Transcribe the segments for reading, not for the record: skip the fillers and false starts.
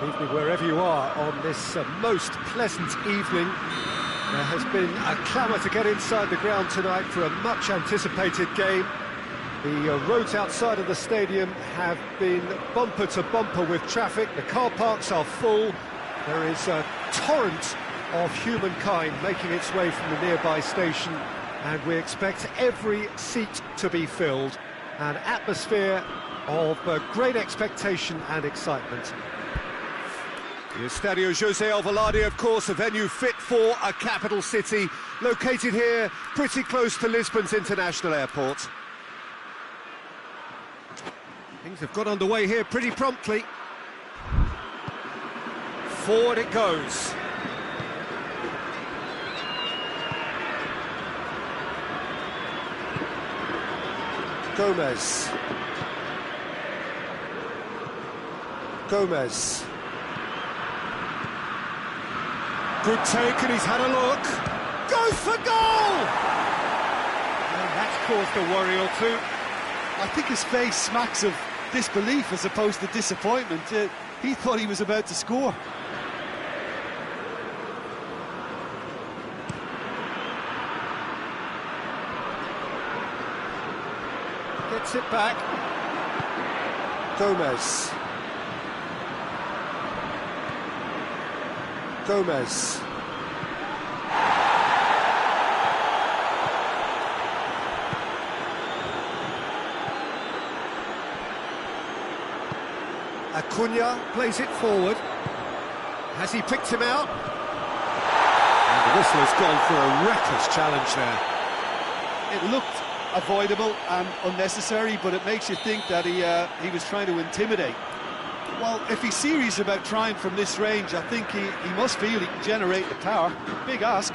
Good evening wherever you are on this most pleasant evening. There has been a clamour to get inside the ground tonight for a much-anticipated game. The roads outside of the stadium have been bumper to bumper with traffic. The car parks are full. There is a torrent of humankind making its way from the nearby station, and we expect every seat to be filled. An atmosphere of great expectation and excitement. The Estadio José Alvalade, of course, a venue fit for a capital city, located here pretty close to Lisbon's international airport. Things have got underway here pretty promptly. Forward it goes. Gomez. Good take, and he's had a look. Goes for goal! And that's caused a worry or two. I think his face smacks of disbelief as opposed to disappointment. He thought he was about to score. Gets it back. Gomez. Acuna plays it forward. Has he picked him out? And the whistle has gone for a reckless challenge there. It looked avoidable and unnecessary, but it makes you think that he was trying to intimidate. Well, if he's serious about trying from this range, I think he must feel he can generate the power. Big ask.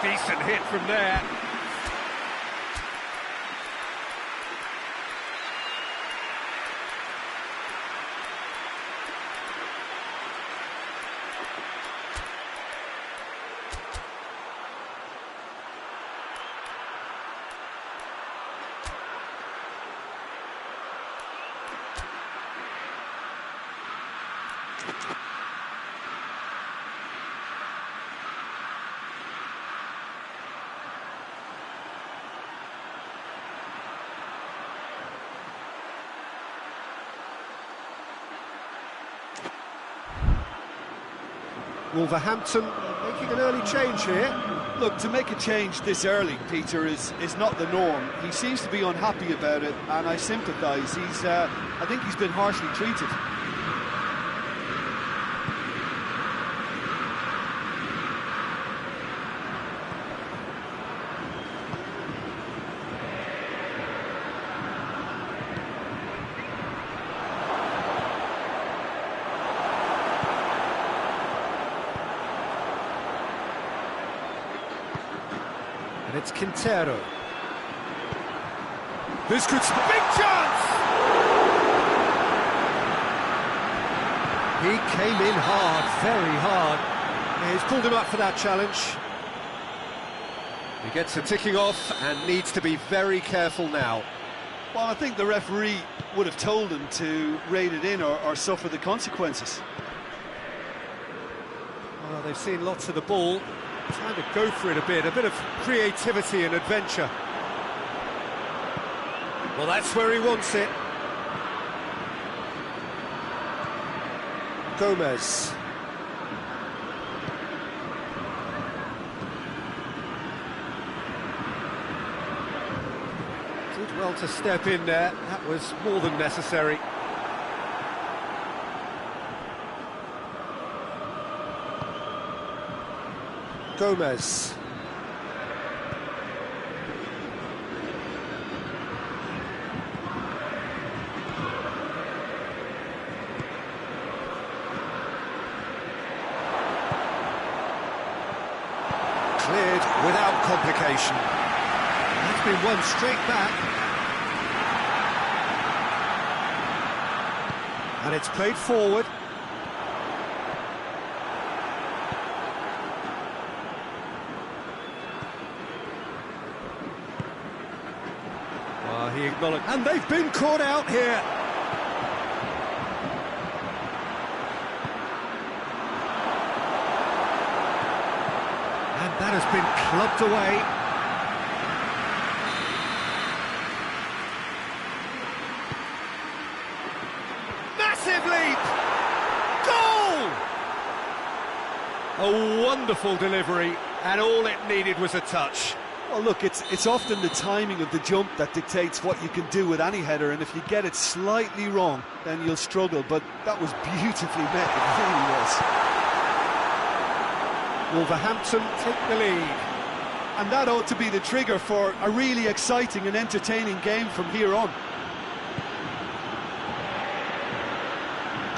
Decent hit from there. Wolverhampton making an early change here. Look, to make a change this early, Peter, is not the norm. He seems to be unhappy about it, and I sympathise. I think he's been harshly treated. It's Quintero. This could... Big chance! He came in hard, very hard. He's pulled him up for that challenge. He gets a ticking off and needs to be very careful now. Well, I think the referee would have told him to rein it in or suffer the consequences. Well, they've seen lots of the ball. Trying to go for it a bit of creativity and adventure. Well, that's where he wants it. Gomez. Did well to step in there. That was more than necessary. Gomez. Cleared without complication. That's been won straight back. And it's played forward. possible, and they've been caught out here. And that has been clubbed away. Massive leap! Goal! A wonderful delivery, and all it needed was a touch. Well, look, it's often the timing of the jump that dictates what you can do with any header, and if you get it slightly wrong, then you'll struggle, but that was beautifully met, it really was. Wolverhampton take the lead. And that ought to be the trigger for a really exciting and entertaining game from here on.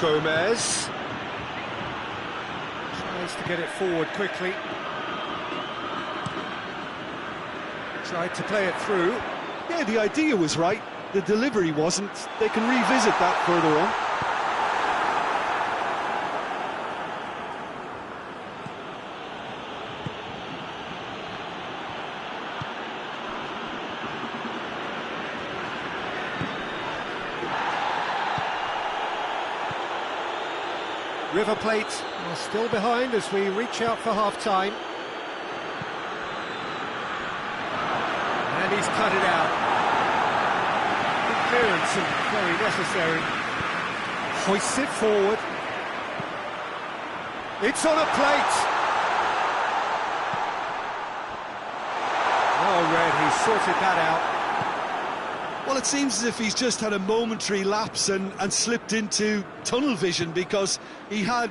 Gomez tries to get it forward quickly. Tried to play it through. Yeah, the idea was right, the delivery wasn't. They can revisit that further on. River Plate are still behind as we reach out for half-time. And he's cut it out. Good clearance and very necessary. Hoists it forward. It's on a plate. Oh, Red, he's sorted that out. Well, it seems as if he's just had a momentary lapse and slipped into tunnel vision, because he had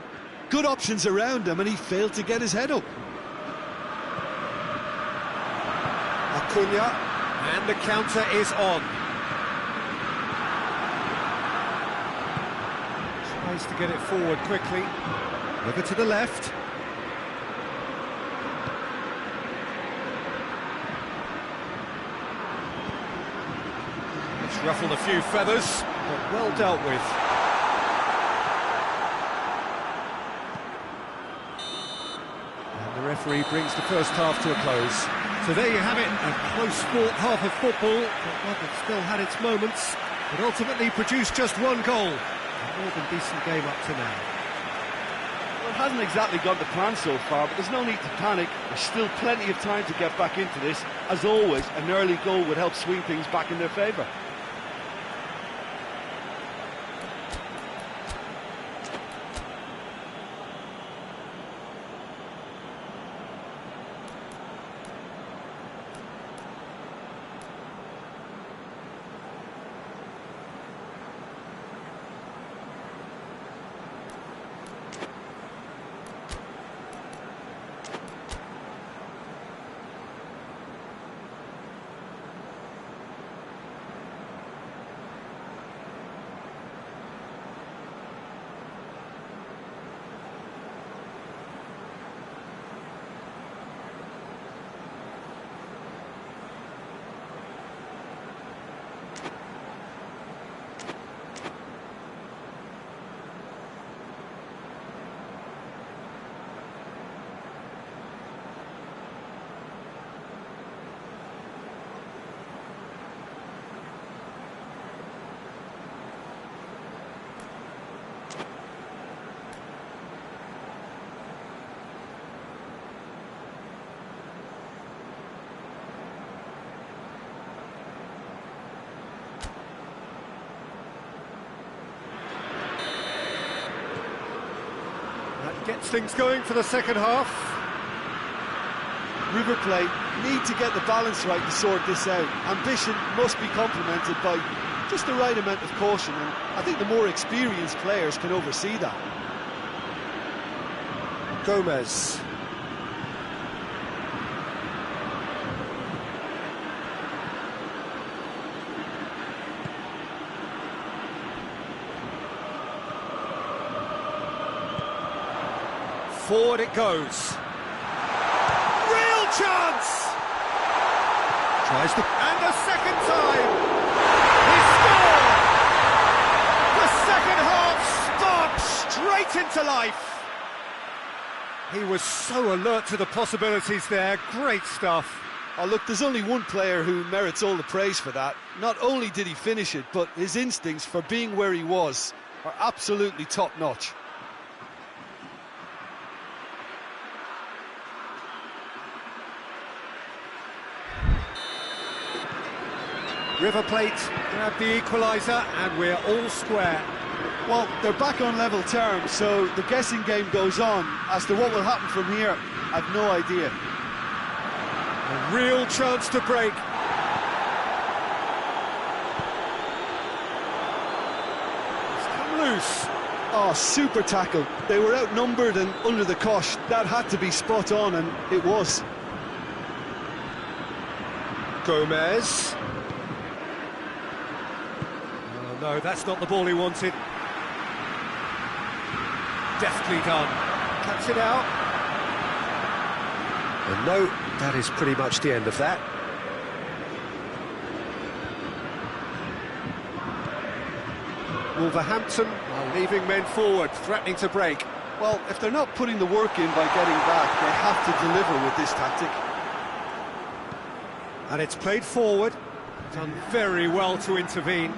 good options around him and he failed to get his head up. Acuna, and the counter is on. Tries to get it forward quickly. Over to the left. It's ruffled a few feathers, but well dealt with. And the referee brings the first half to a close. So there you have it, a close sport half of football, but one that still had its moments, but ultimately produced just one goal. A more than decent game up to now. Well, it hasn't exactly gone to plan so far, but there's no need to panic. There's still plenty of time to get back into this. As always, an early goal would help swing things back in their favour. Gets things going for the second half. River Plate need to get the balance right to sort this out. Ambition must be complemented by just the right amount of caution, and I think the more experienced players can oversee that. Gomez. Forward it goes. Real chance! Tries to... And a second time! He scored! The second half sparked straight into life. He was so alert to the possibilities there. Great stuff. Oh, look, there's only one player who merits all the praise for that. Not only did he finish it, but his instincts for being where he was are absolutely top-notch. River Plate grab the equaliser, and we're all square. Well, they're back on level terms, so the guessing game goes on. As to what will happen from here, I've no idea. A real chance to break. It's come loose. Oh, super tackle. They were outnumbered and under the cosh. That had to be spot on, and it was. Gomez. Oh, no, that's not the ball he wanted. Deftly done. Cuts it out. And no, that is pretty much the end of that. Wolverhampton are leaving men forward, threatening to break. Well, if they're not putting the work in by getting back, they have to deliver with this tactic. And it's played forward. Done very well to intervene.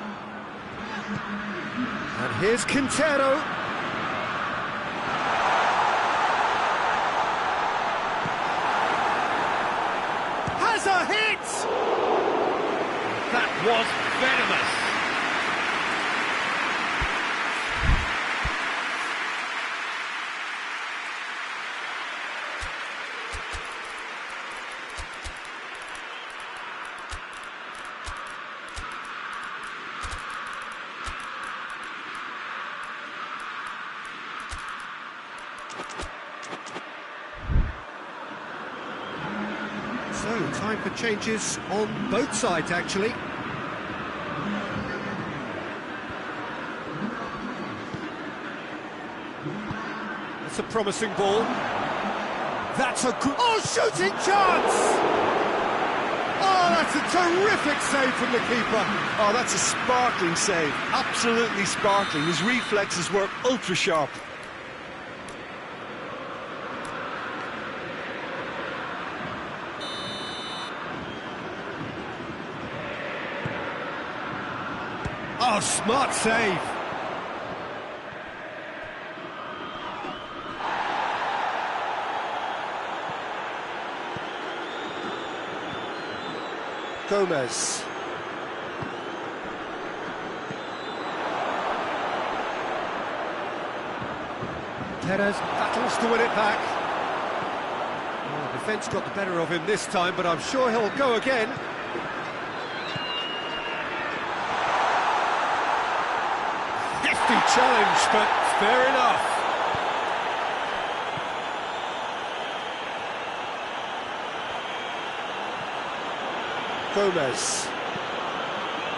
And here's Quintero. Has a hit! That was venomous. So, time for changes on both sides, actually. That's a promising ball. That's a good... Oh, shooting chance! Oh, that's a terrific save from the keeper. Oh, that's a sparkling save. Absolutely sparkling. His reflexes were ultra-sharp. Oh, smart save. Gomez. Perez battles to win it back. Oh, the defence got the better of him this time, but I'm sure he'll go again. Hefty challenge, but fair enough. Gomez.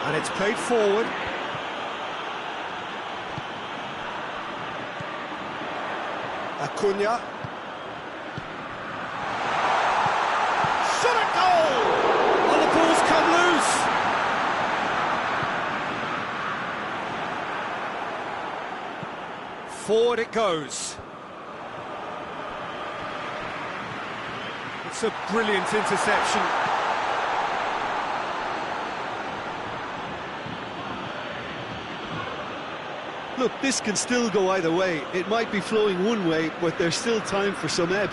And it's played forward. Acuna. Shot at goal! Oh, the ball's come loose! Forward it goes. It's a brilliant interception. Look, this can still go either way. It might be flowing one way, but there's still time for some ebb.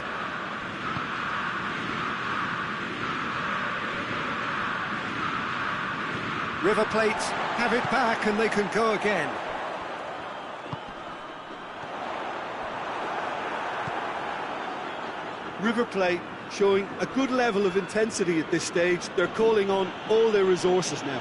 River Plate have it back and they can go again. River Plate showing a good level of intensity at this stage. They're calling on all their resources now.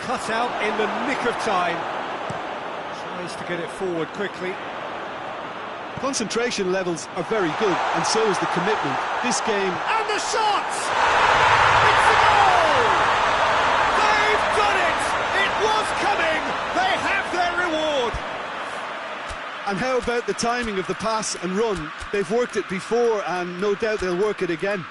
Cut out in the nick of time. Tries to get it forward quickly. Concentration levels are very good, and so is the commitment. This game... And the shot! It's a goal! They've done it! It was coming! They have their And how about the timing of the pass and run? They've worked it before, and no doubt they'll work it again.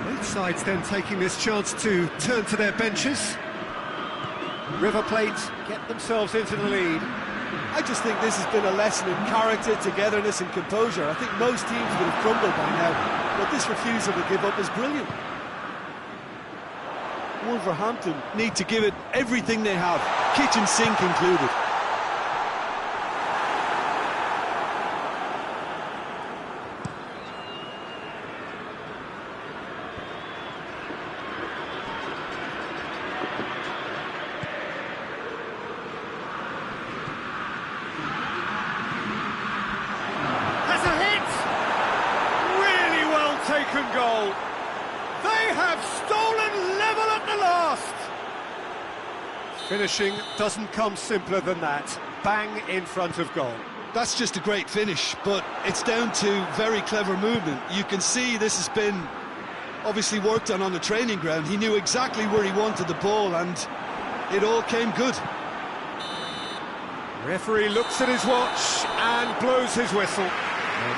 Both sides then taking this chance to turn to their benches. River Plate get themselves into the lead. I just think this has been a lesson in character, togetherness and composure. I think most teams would have crumbled by now, but this refusal to give up is brilliant. Wolverhampton need to give it everything they have, kitchen sink included. Taken goal. They have stolen level at the last. Finishing doesn't come simpler than that. Bang in front of goal. That's just a great finish, but it's down to very clever movement. You can see this has been obviously worked on the training ground. He knew exactly where he wanted the ball, and it all came good. Referee looks at his watch and blows his whistle.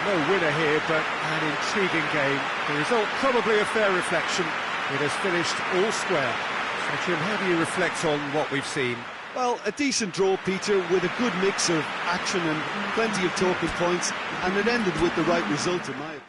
No winner here, but an intriguing game. The result probably a fair reflection. It has finished all square. So, Jim, how do you reflect on what we've seen? Well, a decent draw, Peter, with a good mix of action and plenty of talking points, and it ended with the right result, in my opinion.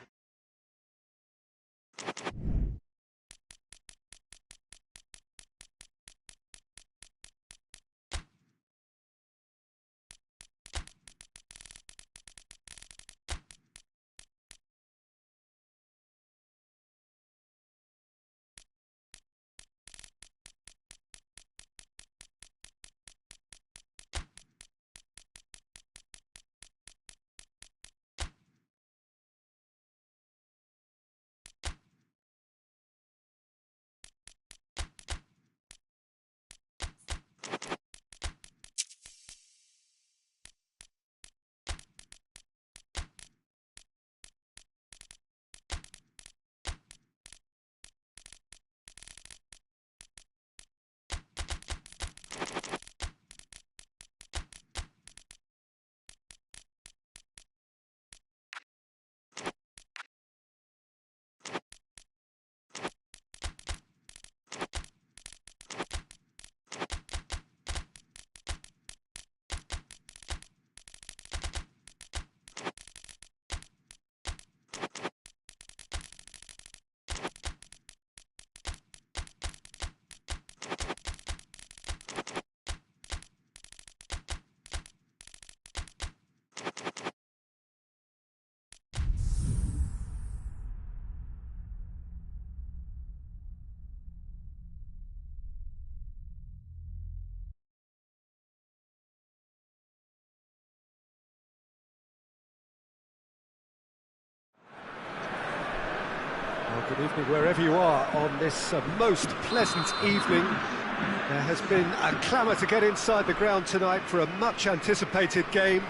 Well, good evening wherever you are on this most pleasant evening. There has been a clamour to get inside the ground tonight for a much anticipated game.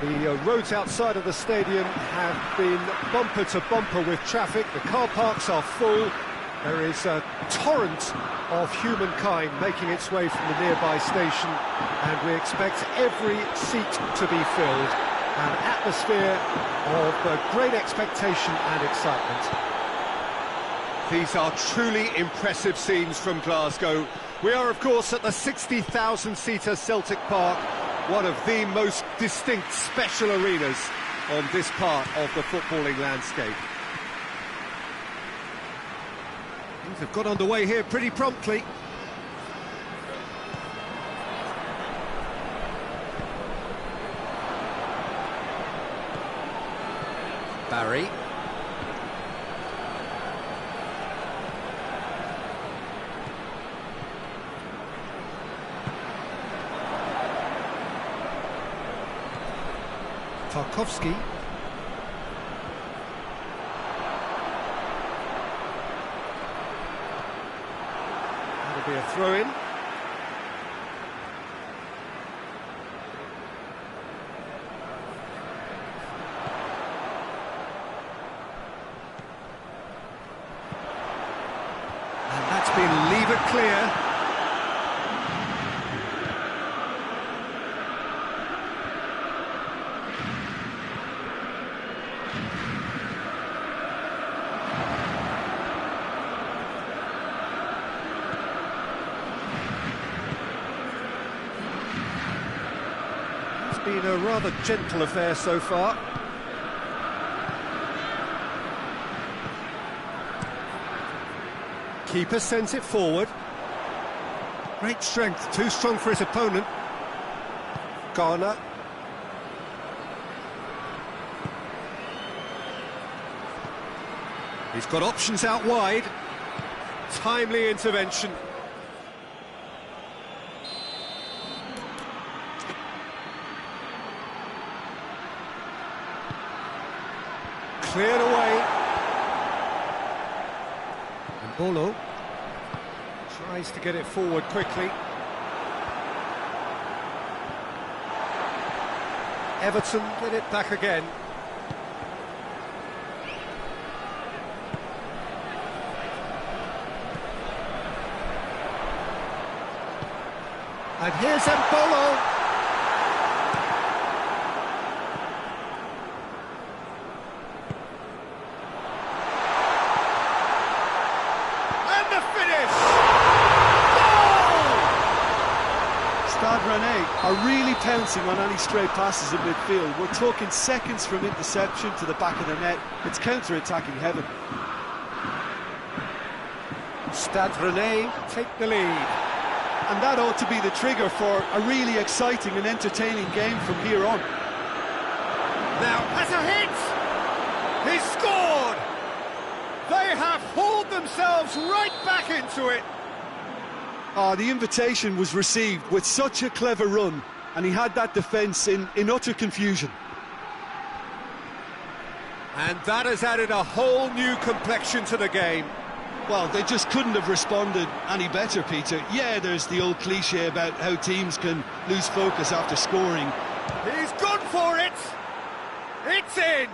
The roads outside of the stadium have been bumper to bumper with traffic. The car parks are full. There is a torrent of humankind making its way from the nearby station, and we expect every seat to be filled. An atmosphere of great expectation and excitement. These are truly impressive scenes from Glasgow. We are, of course, at the 60,000-seater Celtic Park, one of the most distinct special arenas on this part of the footballing landscape. Things have got underway here pretty promptly. Barry. Tarkowski. That'll be a throw-in. leave it clear. It's been a rather gentle affair so far. Keeper sends it forward. Great strength, too strong for his opponent. Garner. He's got options out wide. Timely intervention. Cleared away. And Bolo tries to get it forward quickly. Everton get it back again. And here's Mbolo. And the finish! Goal! Stade Rennais are really pouncing on any stray passes in midfield. We're talking seconds from interception to the back of the net. It's counter-attacking heaven. Stade Rennais take the lead. And that ought to be the trigger for a really exciting and entertaining game from here on. Now, has a hit! He's scored! They have hauled themselves right back into it! The invitation was received with such a clever run, and he had that defence in utter confusion. And that has added a whole new complexion to the game. Well, they just couldn't have responded any better, Peter. Yeah, there's the old cliché about how teams can lose focus after scoring. He's gone for it! It's in!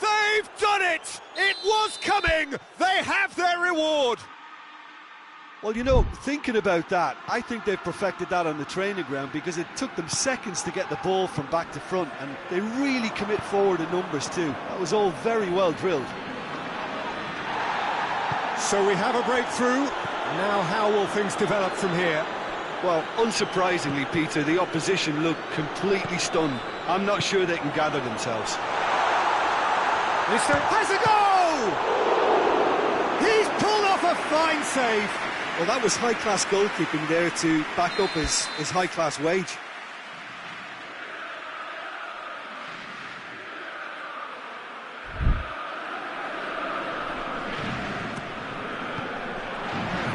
They've done it! It was coming! They have their reward! Well, you know, thinking about that, I think they've perfected that on the training ground because it took them seconds to get the ball from back to front, and they really commit forward in numbers too. That was all very well drilled. So we have a breakthrough. Now how will things develop from here? Well, unsurprisingly, Peter, the opposition look completely stunned. I'm not sure they can gather themselves. Mr. has a goal! He's pulled off a fine save. Well, that was high-class goalkeeping there to back up his high-class wage.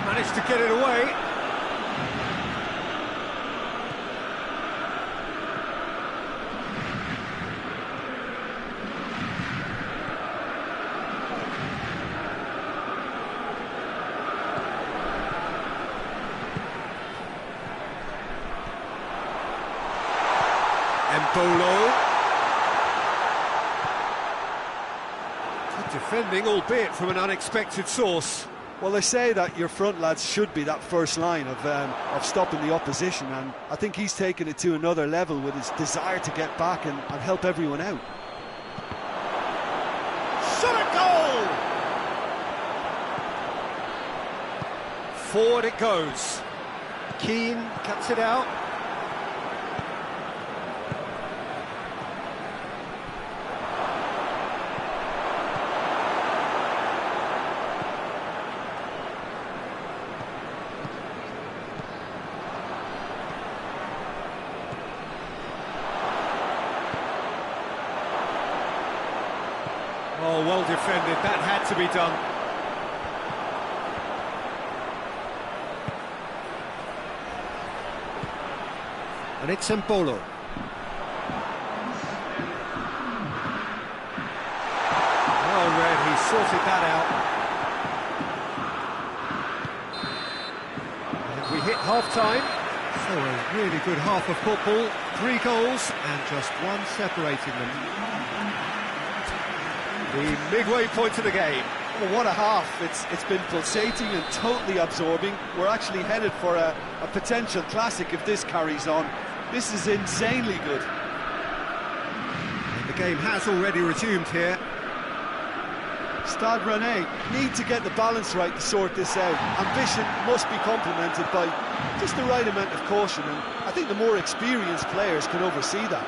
Managed to get it away. Mbolo. Good defending, albeit from an unexpected source. Well, they say that your front lads should be that first line of stopping the opposition, and I think he's taken it to another level with his desire to get back and help everyone out. Shot a goal! Forward it goes. Keane cuts it out. Oh, well defended, that had to be done. And it's Mbolo. Well read, he sorted that out. And we hit half-time. So a really good half of football. 3 goals and just one separating them. The midway point of the game. Well, what a half. It's been pulsating and totally absorbing. We're actually headed for a potential classic if this carries on. This is insanely good. And the game has already resumed here. Stade Rennais need to get the balance right to sort this out. Ambition must be complemented by just the right amount of caution, and I think the more experienced players can oversee that.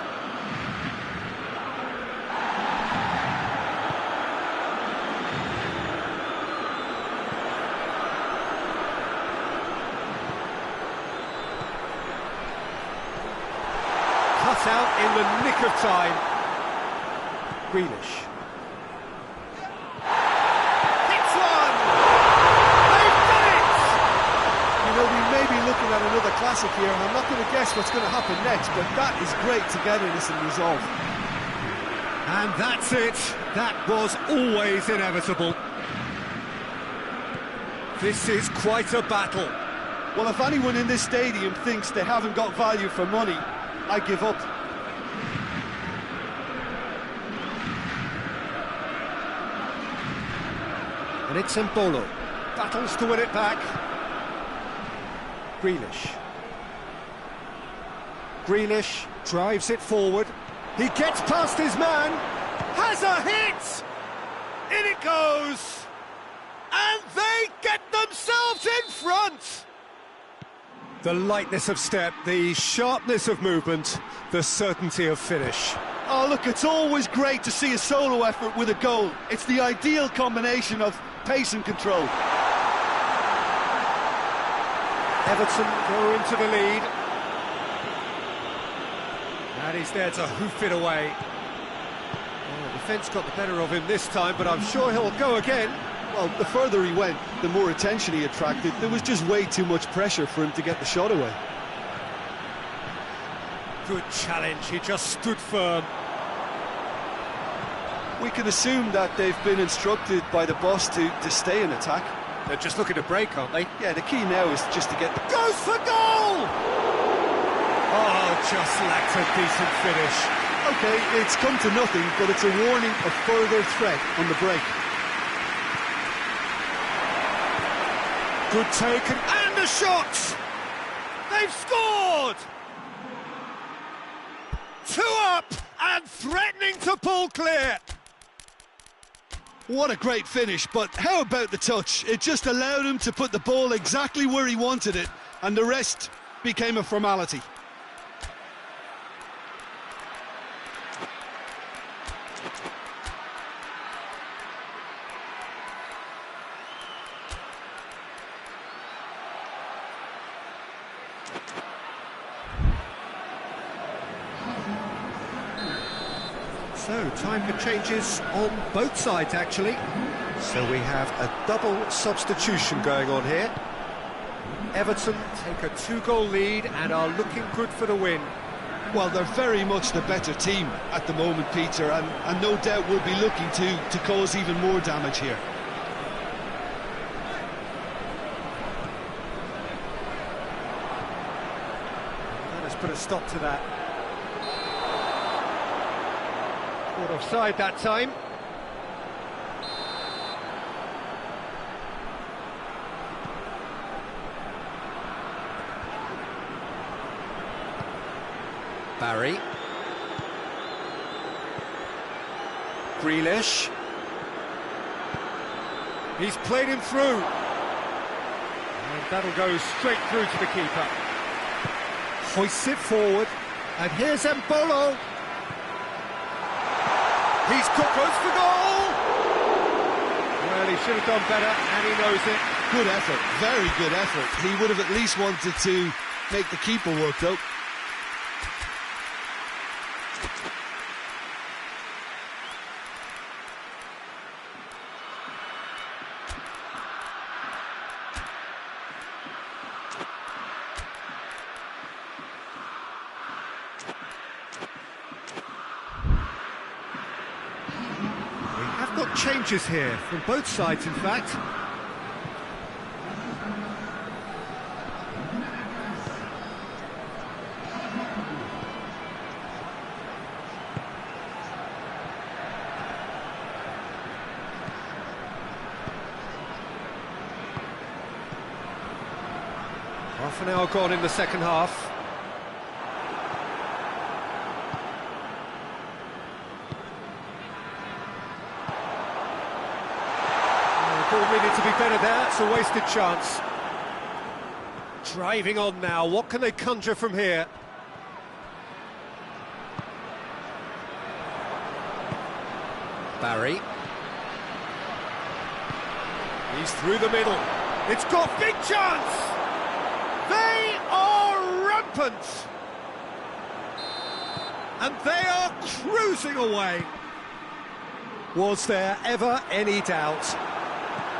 Cut out in the nick of time. Grealish. We may be looking at another classic here, and I'm not going to guess what's going to happen next, but that is great togetherness and resolve. And that's it. That was always inevitable. This is quite a battle. Well, if anyone in this stadium thinks they haven't got value for money, I give up. And it's Mbolo. Battles to win it back. Grealish. Grealish drives it forward. He gets past his man. Has a hit! In it goes! And they get themselves in front! The lightness of step, the sharpness of movement, the certainty of finish. Oh, look, it's always great to see a solo effort with a goal. It's the ideal combination of pace and control. Everton go into the lead. And he's there to hoof it away. Oh, the defence got the better of him this time, but I'm sure he'll go again. Well, the further he went, the more attention he attracted. There was just way too much pressure for him to get the shot away. Good challenge, he just stood firm. We can assume that they've been instructed by the boss to stay in attack. They're just looking to break, aren't they? Yeah, the key now is just to get the... Goes for goal! Oh, just lacked a decent finish. OK, it's come to nothing, but it's a warning of further threat on the break. Good take, and a shot! They've scored! 2 up, and threatening to pull clear. What a great finish, but how about the touch? It just allowed him to put the ball exactly where he wanted it, and the rest became a formality. So, time for changes on both sides, actually. So we have a double substitution going on here. Everton take a 2-goal lead and are looking good for the win. Well, they're very much the better team at the moment, Peter, and no doubt will be looking to cause even more damage here. Let us put a stop to that. Caught offside that time. Barry. Grealish. He's played him through. And that'll go straight through to the keeper. Hoists it forward. And here's Mbolo. He's goes for goal! Well, he should have done better, and he knows it. Good effort, very good effort. He would have at least wanted to make the keeper work, though. Got changes here from both sides, in fact. Half an hour gone in the second half. Ball needed to be better there, it's a wasted chance. Driving on now, what can they conjure from here? Barry. He's through the middle. It's got big chance! They are rampant! And they are cruising away. Was there ever any doubt?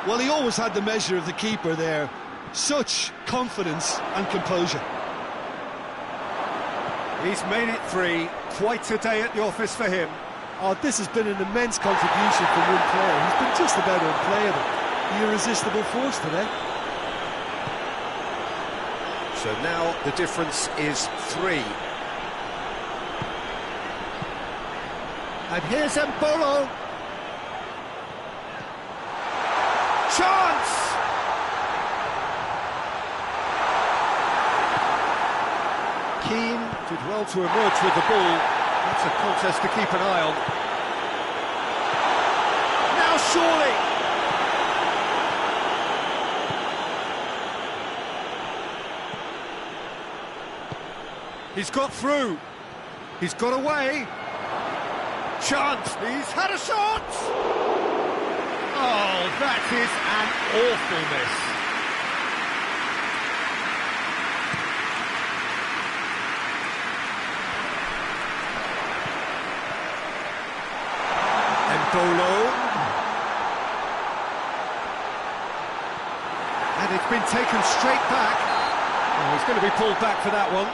Well, he always had the measure of the keeper there. Such confidence and composure. He's made it 3. Quite a day at the office for him. Oh, this has been an immense contribution from one player. He's been just about unplayable. The irresistible force today. So now the difference is 3. And here's Mbolo. Chance! Keane did well to emerge with the ball. That's a contest to keep an eye on. Now surely! He's got through. He's got away. Chance! He's had a shot! Oh, that is an awful miss. Mbolo. And it's been taken straight back. Oh, he's going to be pulled back for that one.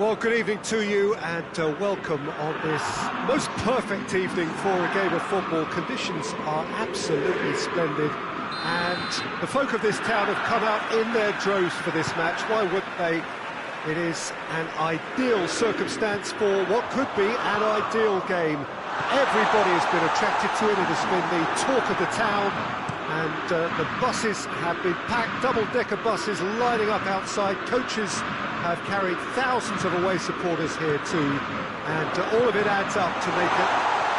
Well, good evening to you and welcome on this most perfect evening for a game of football. Conditions are absolutely splendid and the folk of this town have come out in their droves for this match. Why wouldn't they? It is an ideal circumstance for what could be an ideal game. Everybody has been attracted to it. It has been the talk of the town. And the buses have been packed, double-decker buses lining up outside. Coaches have carried thousands of away supporters here too, and all of it adds up to make a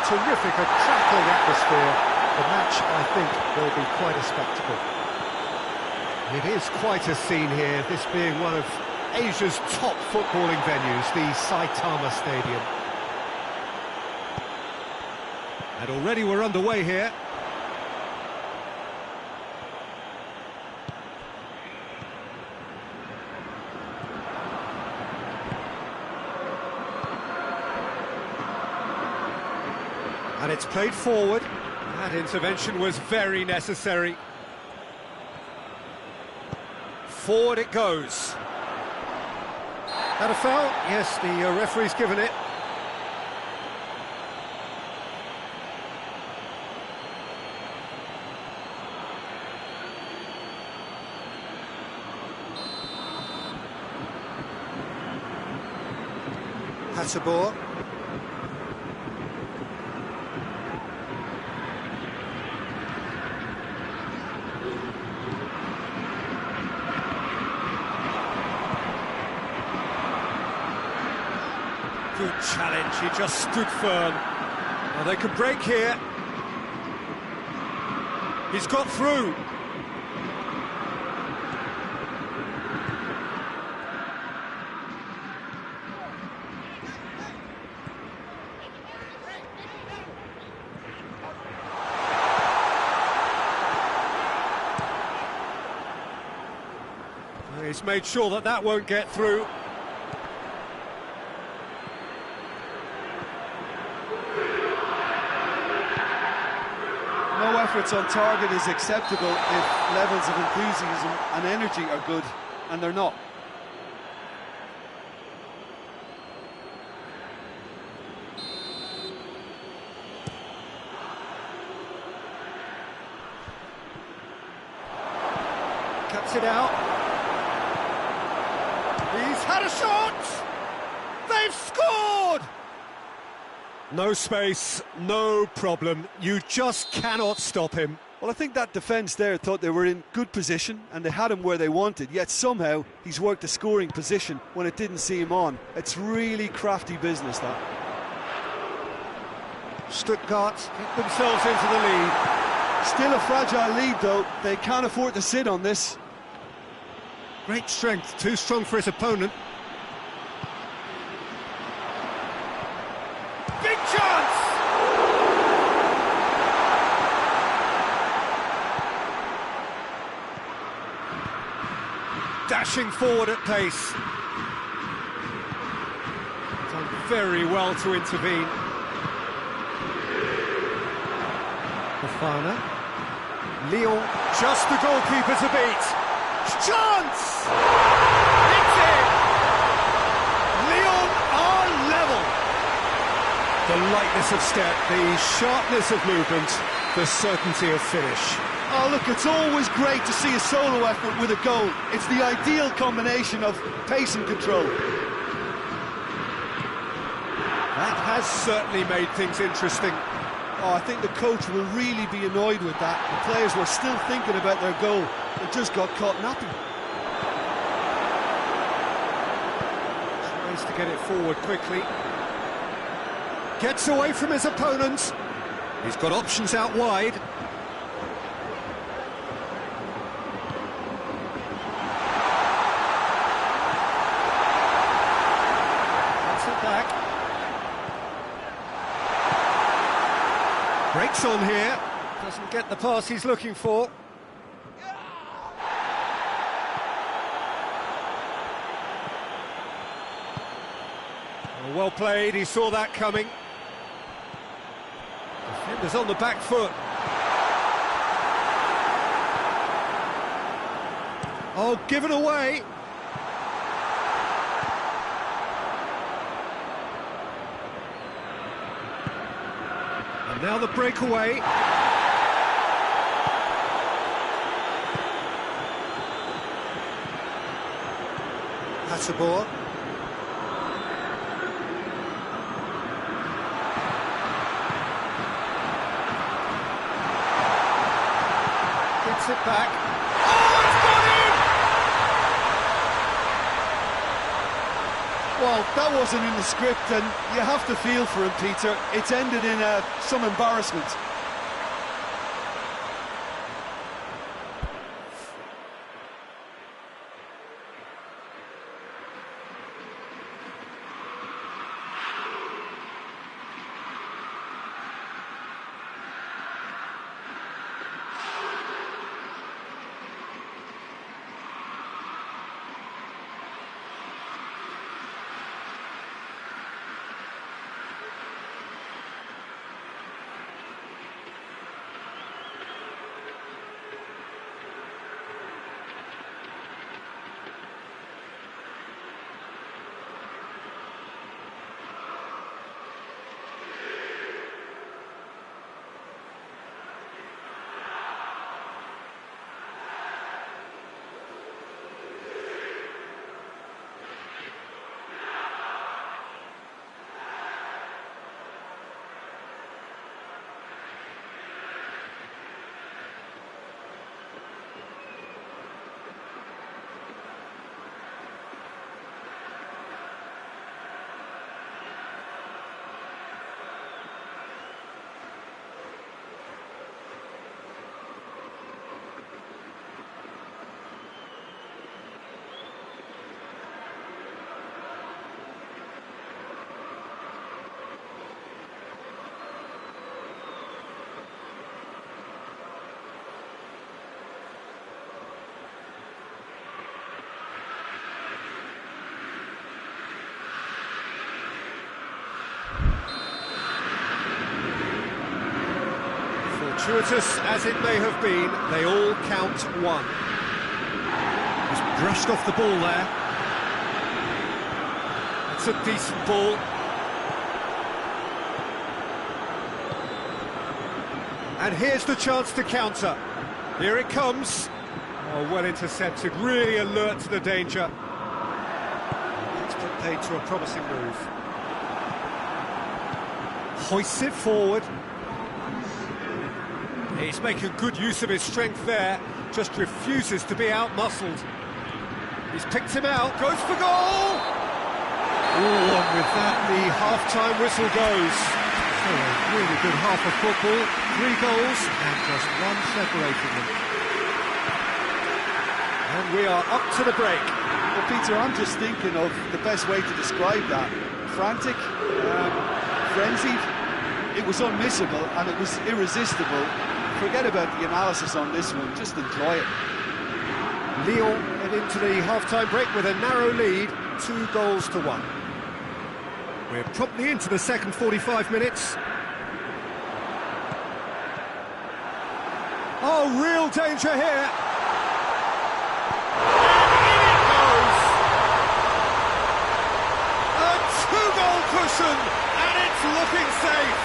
terrific, a crackling atmosphere. The match, I think, will be quite a spectacle. It is quite a scene here, this being one of Asia's top footballing venues, the Saitama Stadium. And already we're underway here. And it's played forward. That intervention was very necessary. Forward it goes. That a foul? Yes, the referee's given it. Hasabor. Good challenge, he just stood firm. Well, they could break here. He's got through. He's made sure that that won't get through. No efforts on target is acceptable if levels of enthusiasm and energy are good, and they're not. Cuts it out. He's had a shot! They've scored! No space, no problem. You just cannot stop him. Well, I think that defence there thought they were in good position and they had him where they wanted, yet somehow he's worked a scoring position when it didn't see him on. It's really crafty business, that. Stuttgart get themselves into the lead. Still a fragile lead, though. They can't afford to sit on this. Great strength, too strong for his opponent. Big chance! Dashing forward at pace. Done very well to intervene. Fofana. Lyon, just the goalkeeper to beat. Chance! It's in! Lyon are level! The lightness of step, the sharpness of movement, the certainty of finish. Oh, look, it's always great to see a solo effort with a goal. It's the ideal combination of pace and control. That has certainly made things interesting. Oh, I think the coach will really be annoyed with that. The players were still thinking about their goal and just got caught napping. Tries to get it forward quickly. Gets away from his opponents. He's got options out wide. That's it back. Breaks on here. Doesn't get the pass he's looking for. Well played, he saw that coming. Defender's on the back foot. Oh, given away. And now the breakaway. That's a ball. Gets it back. Oh, it's gone in! Well, that wasn't in the script, and you have to feel for him, Peter. It's ended in some embarrassment. Fortuitous as it may have been, they all count one. Just brushed off the ball there. That's a decent ball. And here's the chance to counter. Here it comes. Oh, well intercepted, really alert to the danger. It's put paid to a promising move. Hoists it forward. He's making good use of his strength there, just refuses to be out-muscled. He's picked him out, goes for goal! Oh, and with that, the half-time whistle goes. So a really good half of football, 3 goals, and just one separating them. And we are up to the break. Well, Peter, I'm just thinking of the best way to describe that. Frantic, frenzied. It was unmissable, and it was irresistible. Forget about the analysis on this one, just enjoy it. Lyon head into the half-time break with a narrow lead, 2 goals to 1. We're promptly into the second 45 minutes. Oh, real danger here. And in it goes. A 2-goal cushion, and it's looking safe.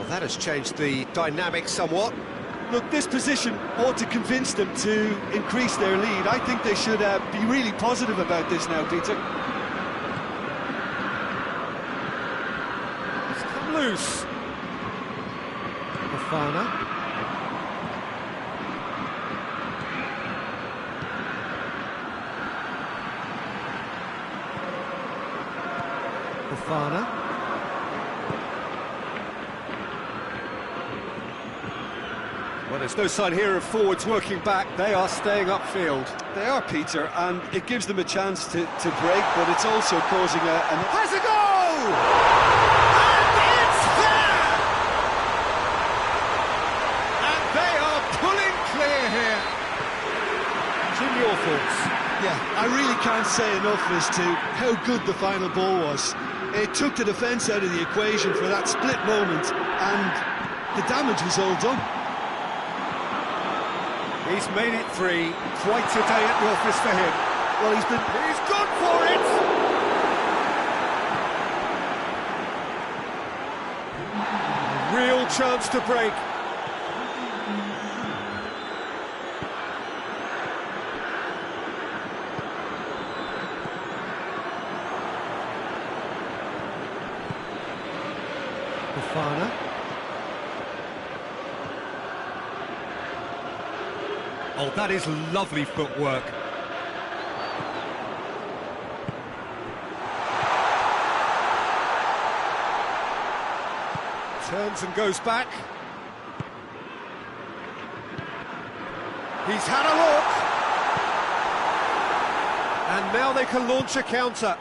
Well, that has changed the dynamic somewhat. Look, this position ought to convince them to increase their lead. I think they should be really positive about this now, Peter. It's come loose. Fofana. Fofana. Well, there's no sign here of forwards working back. They are staying upfield. They are, Peter, and it gives them a chance to break, but it's also causing Has a goal! And it's there! And they are pulling clear here. Jim, your thoughts? Yeah, I really can't say enough as to how good the final ball was. It took the defence out of the equation for that split moment, and the damage was all done. He's made it 3. Quite a day at the office for him. Well, he's gone for it! A real chance to break. Fofana. Oh, that is lovely footwork. Turns and goes back. He's had a look. And now they can launch a counter.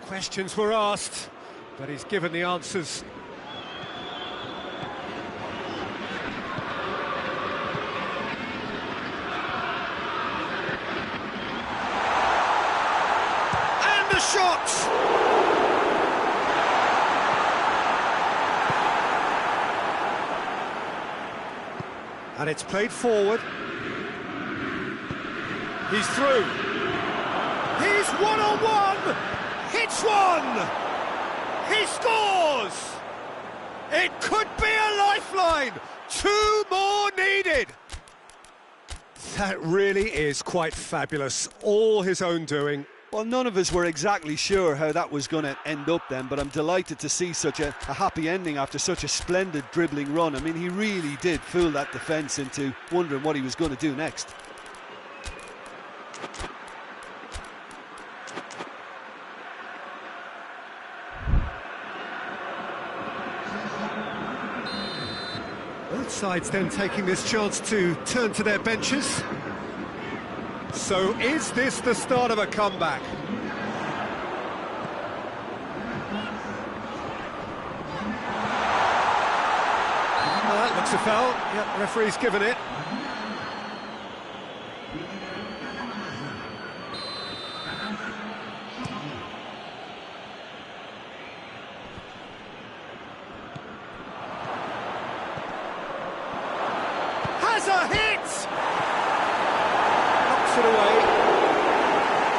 Questions were asked, but he's given the answers. Shot! And it's played forward. He's through. He's one-on-one! Hits one! He scores! It could be a lifeline! 2 more needed! That really is quite fabulous. All his own doing. Well, none of us were exactly sure how that was going to end up then, but I'm delighted to see such a happy ending after such a splendid dribbling run. I mean, he really did fool that defence into wondering what he was going to do next. Both sides then taking this chance to turn to their benches. So is this the start of a comeback? That looks a foul. Yep, referee's given it. Has a hit! It away.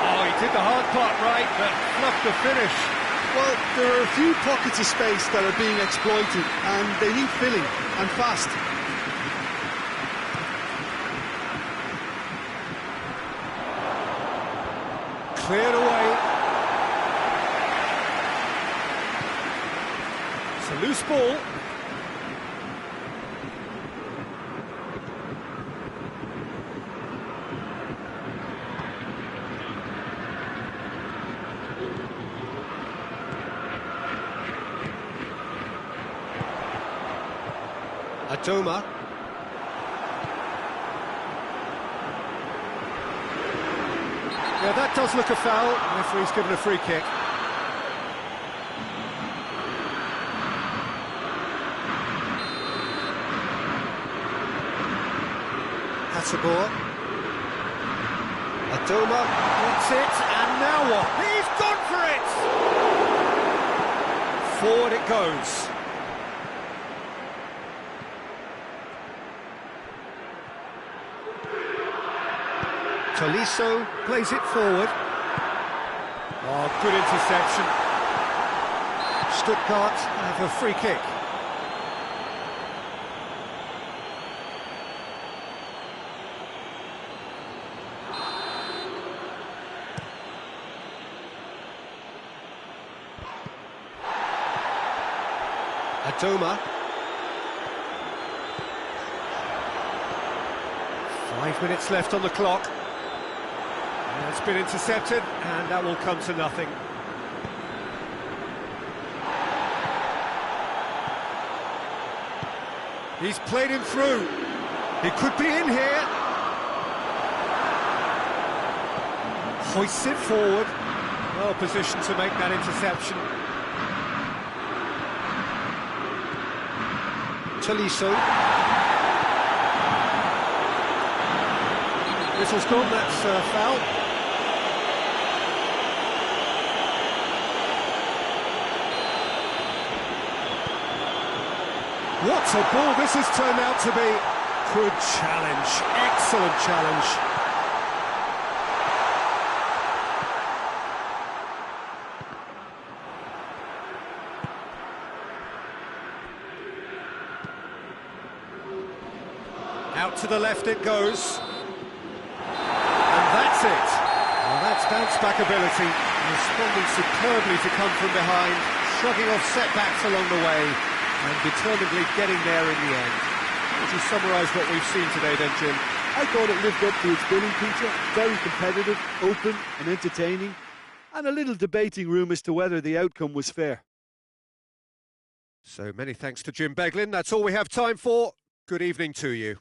Oh, he did the hard part right, but fluffed the finish. Well, there are a few pockets of space that are being exploited, and they need filling, and fast. Cleared away. It's a loose ball. Adoma. Yeah, that does look a foul. Referee's given a free kick. Hasabor. Adoma gets it, and now what? He's gone for it! Forward it goes. Tolisso plays it forward. Oh, good interception. Stuttgart have a free kick. Mitoma. 5 minutes left on the clock. And it's been intercepted, and that will come to nothing. He's played him through. He could be in here. Hoists it forward. Well positioned to make that interception. Tolisso. Whistle's gone, that's foul. What a ball this has turned out to be. Good challenge, excellent challenge. Out to the left it goes. And that's it. Well, that's bounce-back ability, responding superbly to come from behind, shrugging off setbacks along the way, and determinedly getting there in the end. Would you summarise what we've seen today then, Jim? I thought it lived up to its billing, Peter. Very competitive, open and entertaining, and a little debating room as to whether the outcome was fair. So many thanks to Jim Beglin. That's all we have time for. Good evening to you.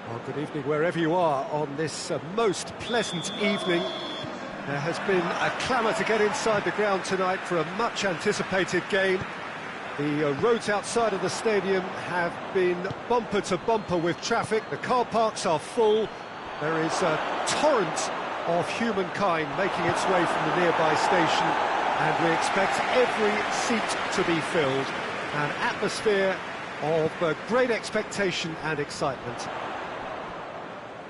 Well, good evening wherever you are on this most pleasant evening. There has been a clamour to get inside the ground tonight for a much-anticipated game. The roads outside of the stadium have been bumper to bumper with traffic. The car parks are full. There is a torrent of humankind making its way from the nearby station, and we expect every seat to be filled. An atmosphere of great expectation and excitement.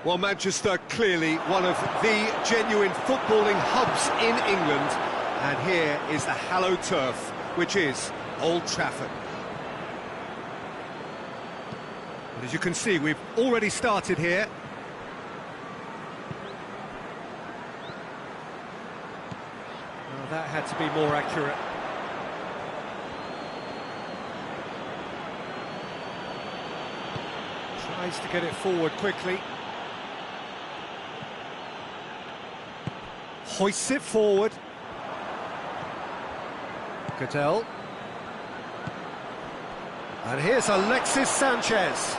Well, Manchester, clearly one of the genuine footballing hubs in England, and here is the hallowed turf, which is Old Trafford. And as you can see, we've already started here. had to be more accurate. Tries to get it forward quickly. Hoists it forward. Cadell. And here's Alexis Sanchez.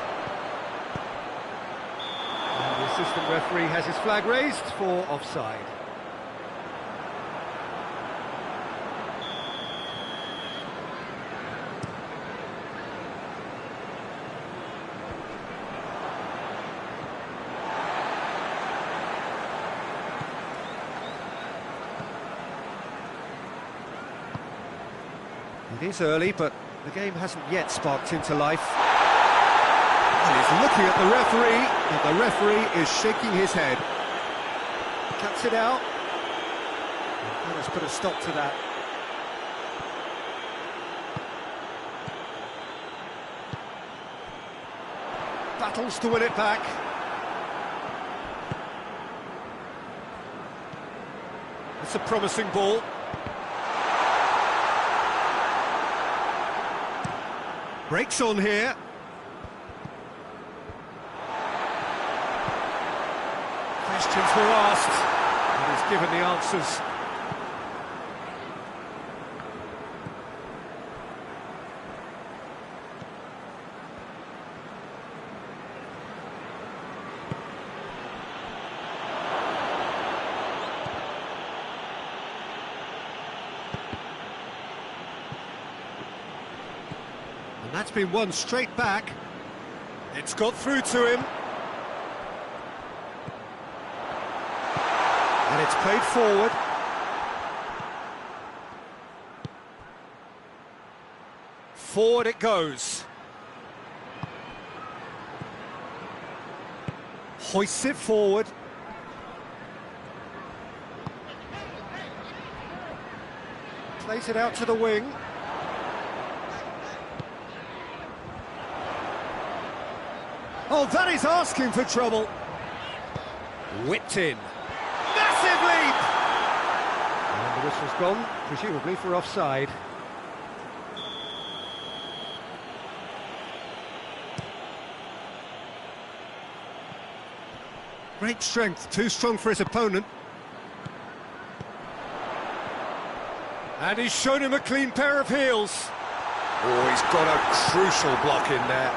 And the assistant referee has his flag raised for offside. It is early, but the game hasn't yet sparked into life. And he's looking at the referee, and the referee is shaking his head. Cuts it out. And let's put a stop to that. Battles to win it back. It's a promising ball. Breaks on here. Questions were asked, and he's given the answers. And that's been won straight back. It's got through to him. And it's played forward. Forward it goes. Hoists it forward. Plays it out to the wing. Oh, that is asking for trouble. Whipped in. Massive leap! And the whistle's gone, presumably for offside. Great strength, too strong for his opponent. And he's shown him a clean pair of heels. Oh, he's got a crucial block in there.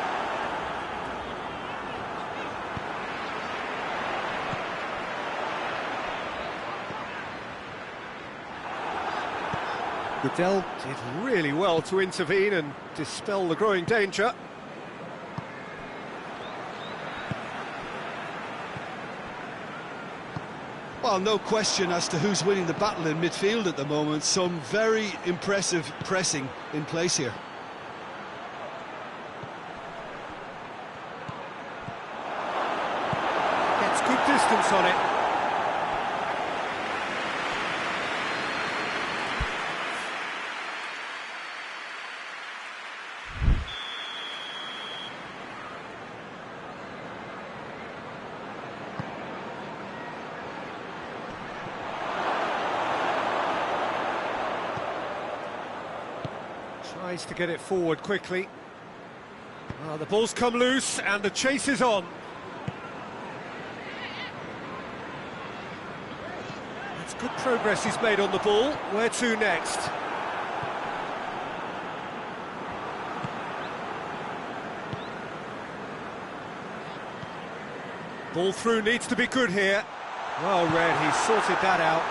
Cadell did really well to intervene and dispel the growing danger. Well, no question as to who's winning the battle in midfield at the moment. Some very impressive pressing in place here. Gets good distance on it. Tries to get it forward quickly. The ball's come loose and the chase is on. That's good progress he's made on the ball. Where to next? Ball through needs to be good here. Well read, he sorted that out.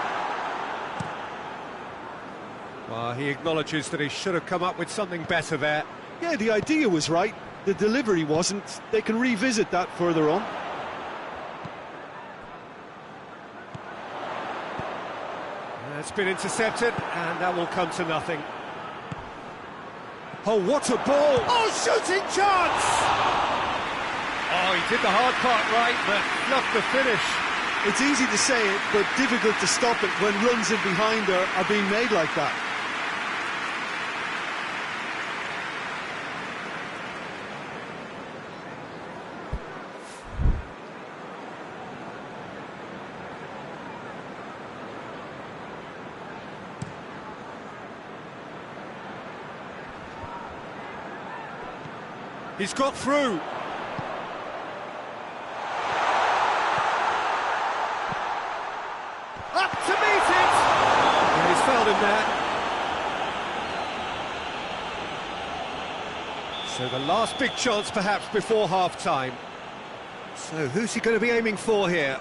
Well, he acknowledges that he should have come up with something better there. Yeah, the idea was right, the delivery wasn't. They can revisit that further on. It's been intercepted, and that will come to nothing. Oh, what a ball! Oh, shooting chance! Oh, he did the hard part right, but not the finish. It's easy to say it, but difficult to stop it when runs in behind are being made like that. He's got through. Up to meet it! Yeah, he's fouled him there. So the last big chance perhaps before half-time. So who's he going to be aiming for here?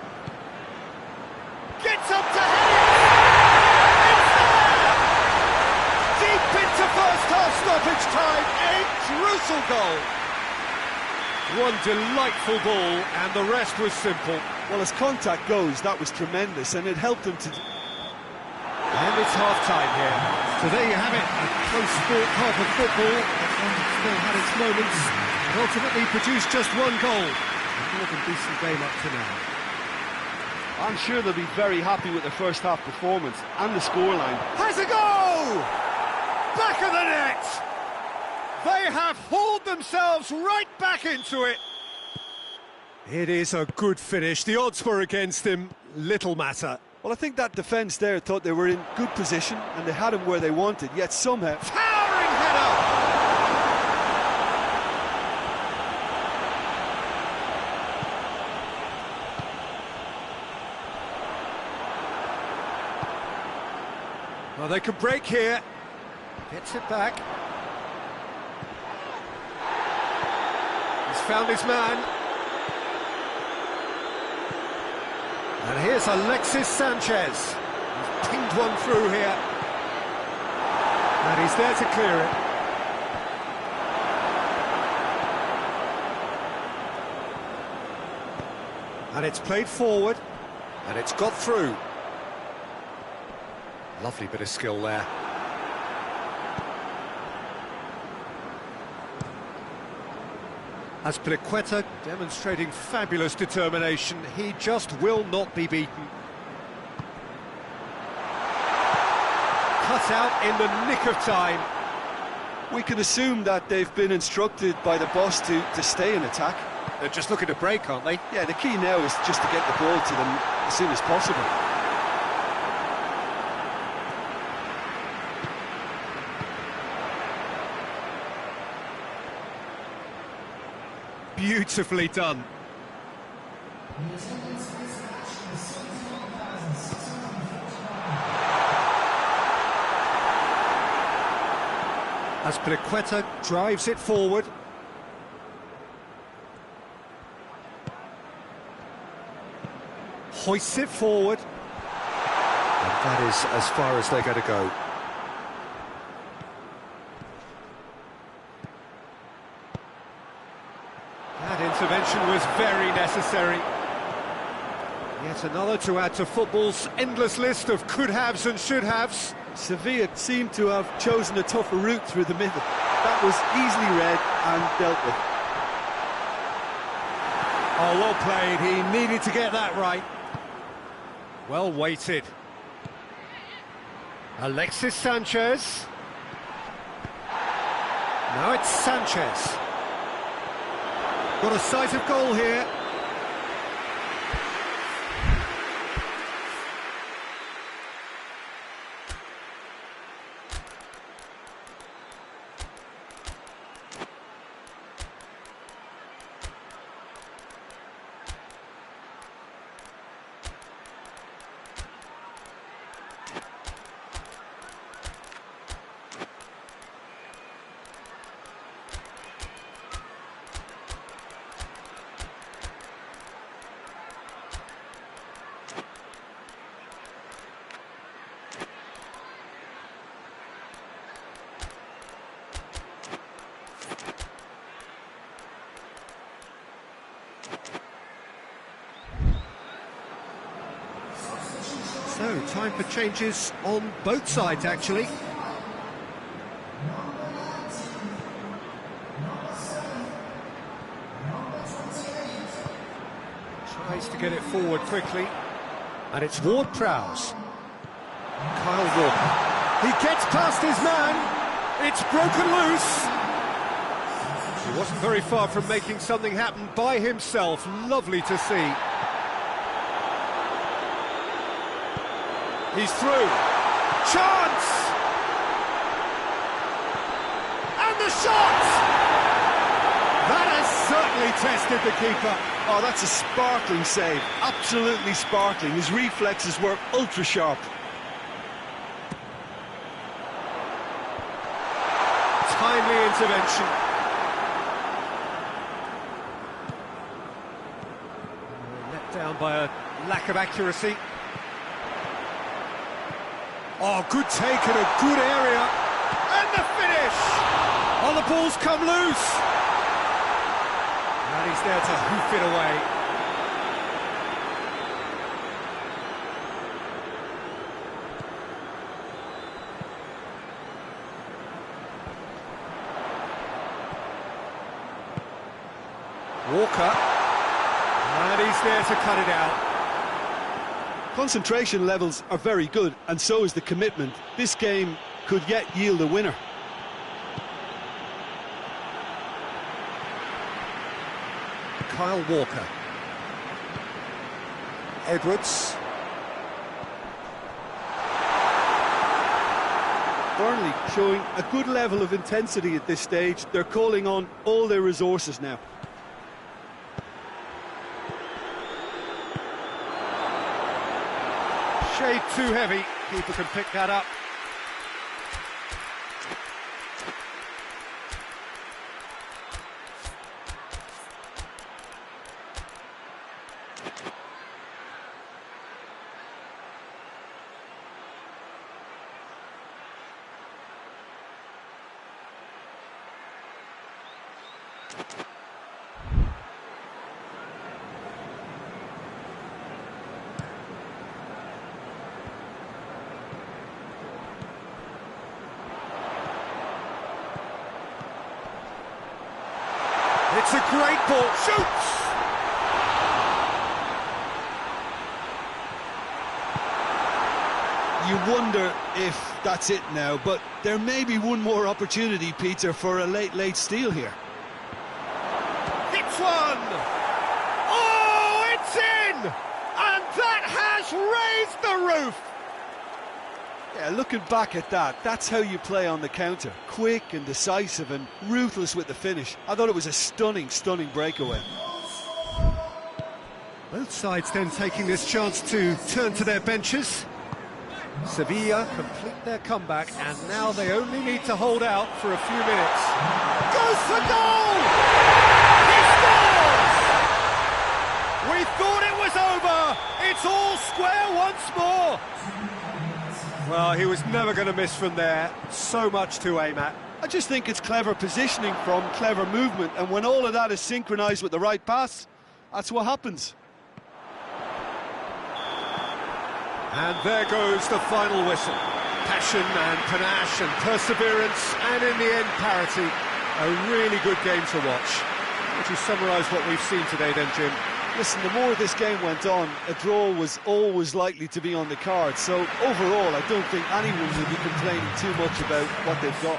Gets up to head it! It's there! Deep into first half stoppage time, a crucial goal. One delightful ball, and the rest was simple. Well, as contact goes, that was tremendous, and it helped him to... And it's half-time here. So there you have it, a close sport half of football. Still had its moments, and ultimately produced just one goal. A more than decent game up to now. I'm sure they'll be very happy with their first half performance and the scoreline. Has a go! Back of the net! They have hauled themselves right back into it. It is a good finish. The odds were against him. Little matter. Well, I think that defence there thought they were in good position and they had him where they wanted, yet somehow... Towering header! Well, they could break here. Gets it back. He's found his man. And here's Alexis Sanchez. He's pinged one through here. And he's there to clear it. And it's played forward. And it's got through. Lovely bit of skill there. Azpilicueta demonstrating fabulous determination. He just will not be beaten. Cut out in the nick of time. We can assume that they've been instructed by the boss to stay in attack. They're just looking to break, aren't they? Yeah, the key now is just to get the ball to them as soon as possible. Beautifully done. Azpilicueta drives it forward. Hoists it forward. And that is as far as they're going to go. That intervention was very necessary. Yet another to add to football's endless list of could-haves and should-haves. Sevilla seemed to have chosen a tougher route through the middle. That was easily read and dealt with. Oh, well played. He needed to get that right. Well weighted. Alexis Sanchez. Now it's Sanchez. Got a sight of goal here. So, time for changes on both sides, actually. Tries to get it forward quickly. And it's Ward-Prowse. Kyle Walker. He gets past his man. It's broken loose. He wasn't very far from making something happen by himself. Lovely to see. He's through. Chance! And the shot! tested, the keeper. Oh, that's a sparkling save. Absolutely sparkling. His reflexes were ultra-sharp. Timely intervention. Let down by a lack of accuracy. Oh, good take in a good area. And the finish! Oh, the ball's come loose. And he's there to hoof it away. Walker. And he's there to cut it out. Concentration levels are very good, and so is the commitment. This game could yet yield a winner. Kyle Walker. Edwards. Burnley showing a good level of intensity at this stage. They're calling on all their resources now. Shade too heavy. Keeper can pick that up. It's a great ball. Shoots! You wonder if that's it now, but there may be one more opportunity, Peter, for a late steal here. It's one! Oh, it's in! And that has raised the roof! Yeah, looking back at that, that's how you play on the counter. Quick and decisive and ruthless with the finish. I thought it was a stunning breakaway. Both sides then taking this chance to turn to their benches. Sevilla complete their comeback, and now they only need to hold out for a few minutes. Goes for goal! He scores! We thought it was over! It's all square once more! Well, he was never going to miss from there. So much to aim at. I just think it's clever positioning from clever movement, and when all of that is synchronised with the right pass, that's what happens. And there goes the final whistle. Passion and panache and perseverance, and in the end, parity. A really good game to watch. Would you summarise what we've seen today then, Jim? Listen, the more this game went on, a draw was always likely to be on the cards. So overall, I don't think anyone will be complaining too much about what they've got.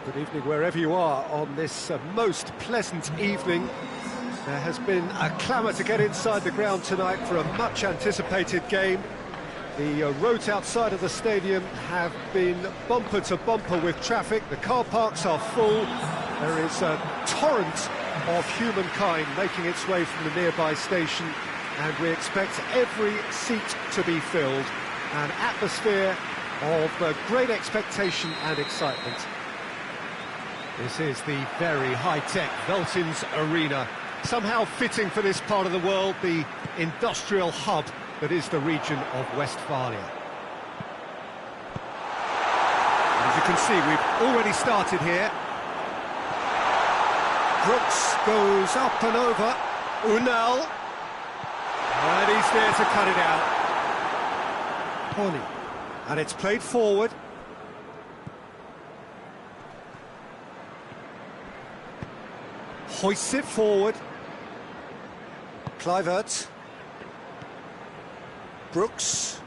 Good evening wherever you are on this most pleasant evening. There has been a clamour to get inside the ground tonight for a much anticipated game. The roads outside of the stadium have been bumper to bumper with traffic. The car parks are full. There is a torrent of humankind making its way from the nearby station, and we expect every seat to be filled. An atmosphere of great expectation and excitement. This is the very high-tech Veltins Arena, somehow fitting for this part of the world, the industrial hub that is the region of Westphalia. As you can see, we've already started here. Brooks goes up and over. Unal. And he's there to cut it out. Pony. And it's played forward. Hoists it forward. Kluivert. Brooks.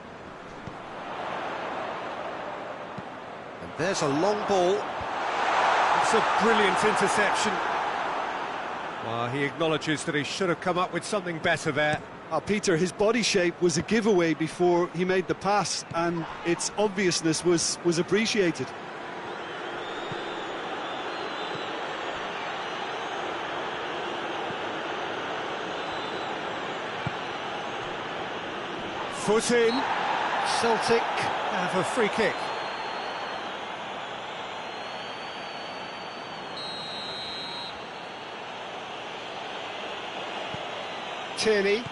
And there's a long ball. It's a brilliant interception. Well, he acknowledges that he should have come up with something better there. Peter, his body shape was a giveaway before he made the pass, and its obviousness was appreciated. Foot in. Celtic have a free kick. Tierney.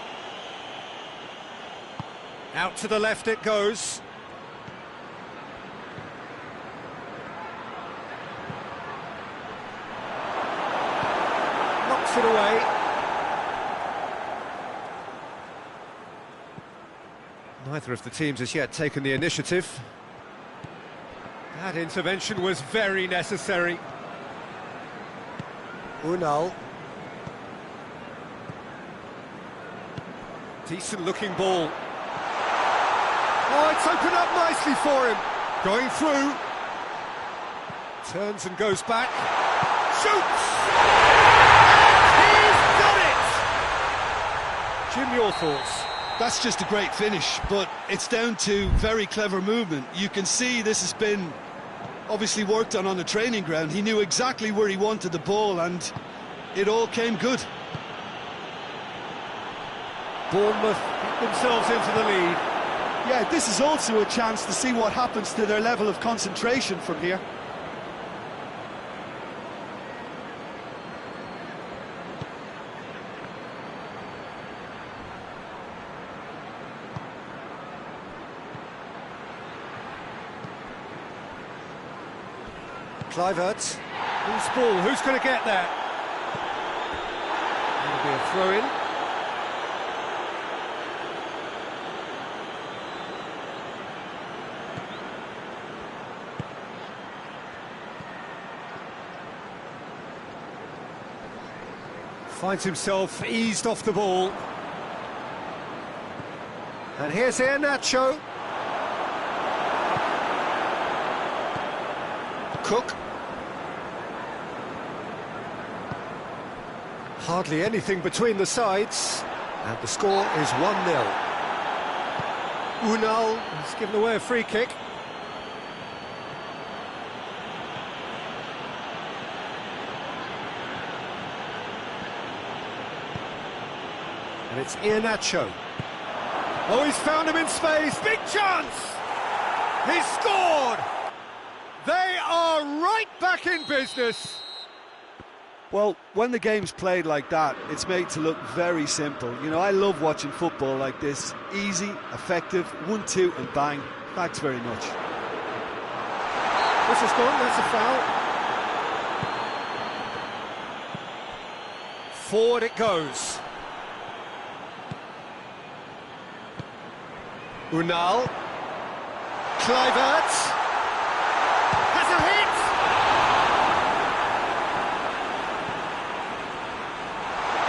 Out to the left it goes. Knocks it away. Neither of the teams has yet taken the initiative. That intervention was very necessary. Unal. Decent looking ball. Oh, it's opened up nicely for him. Going through. Turns and goes back. Shoots! He's done it! Jim, your thoughts? That's just a great finish, but it's down to very clever movement. You can see this has been obviously worked on the training ground. He knew exactly where he wanted the ball, and it all came good. Bournemouth get themselves into the lead. Yeah, this is also a chance to see what happens to their level of concentration from here. Kluivert. Who's ball? Who's going to get there? That'll be a throw-in. Finds himself eased off the ball. And here's Iheanacho. Cook. Hardly anything between the sides. And the score is 1-0. Unal has given away a free kick. And it's Iheanacho. Oh, he's found him in space. Big chance! He's scored! They are right back in business. Well, when the game's played like that, it's made to look very simple. You know, I love watching football like this. Easy, effective, 1-2 and bang. Thanks very much. This is gone, that's a foul. Forward it goes. Unal. Kluivert. Has a hit!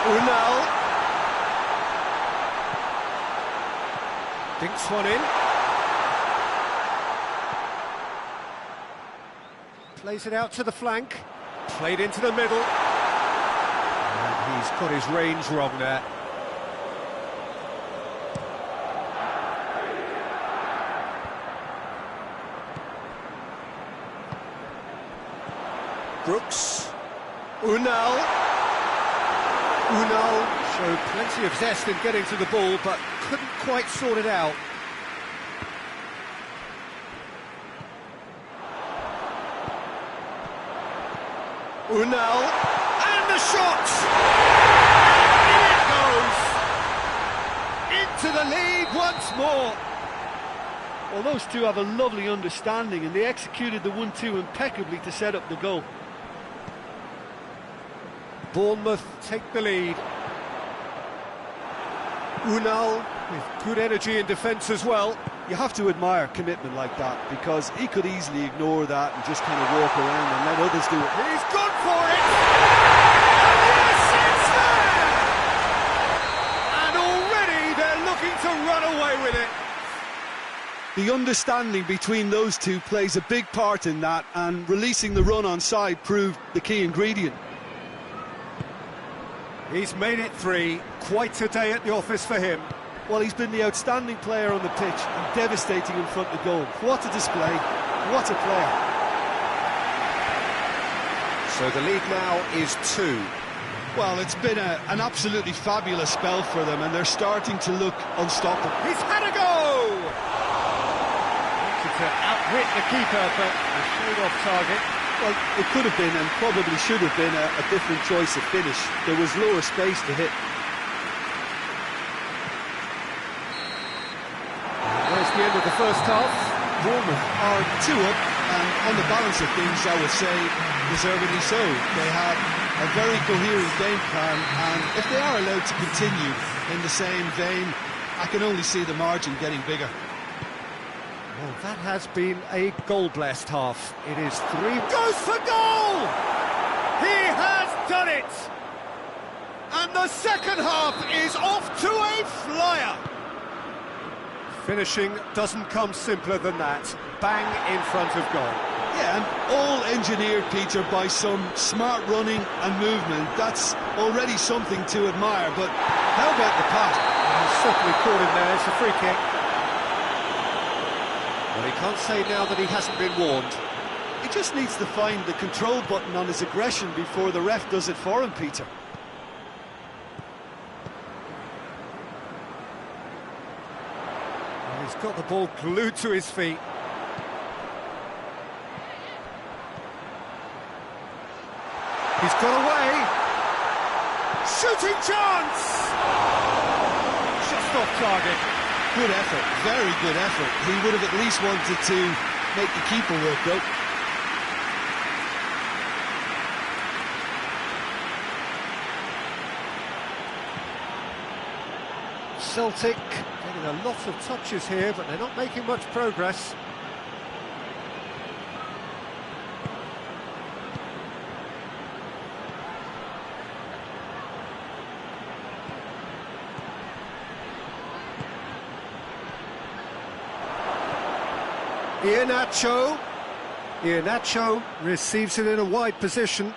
Unal. Dinks one in. Plays it out to the flank. Played into the middle. And he's got his range wrong there. Brooks. Unal showed plenty of zest in getting to the ball, but couldn't quite sort it out. Unal, and the shot! In it goes! Into the lead once more! Well, those two have a lovely understanding, and they executed the 1-2 impeccably to set up the goal. Bournemouth take the lead. Unal with good energy in defence as well. You have to admire commitment like that, because he could easily ignore that and just kind of walk around and let others do it. He's gone for it! And yes, it's there! And already they're looking to run away with it. The understanding between those two plays a big part in that, and releasing the run on side proved the key ingredient. He's made it 3, quite a day at the office for him. Well, he's been the outstanding player on the pitch and devastating in front of goal. What a display, what a player. So the lead now is 2. Well, it's been an absolutely fabulous spell for them, and they're starting to look unstoppable. He's had a go! Wanted to outwit the keeper, but he showed off target. Well, it could have been, and probably should have been, a different choice of finish. There was lower space to hit. There's the end of the first half. Bournemouth are 2 up, and on the balance of things, I would say, deservedly so. They have a very coherent game plan, and if they are allowed to continue in the same vein, I can only see the margin getting bigger. Well, that has been a goal-blessed half. It is 3... Goes for goal! He has done it! And the second half is off to a flyer! Finishing doesn't come simpler than that. Bang in front of goal. Yeah, and all engineered, Peter, by some smart running and movement. That's already something to admire, but how about the pass? He's certainly caught him there. It's a free kick. Well, he can't say now that he hasn't been warned. He just needs to find the control button on his aggression before the ref does it for him, Peter. Well, he's got the ball glued to his feet. He's got away. Shooting chance! Just off target. Good effort, very good effort. He would have at least wanted to make the keeper work, though. Celtic getting a lot of touches here, but they're not making much progress. Iheanacho receives it in a wide position.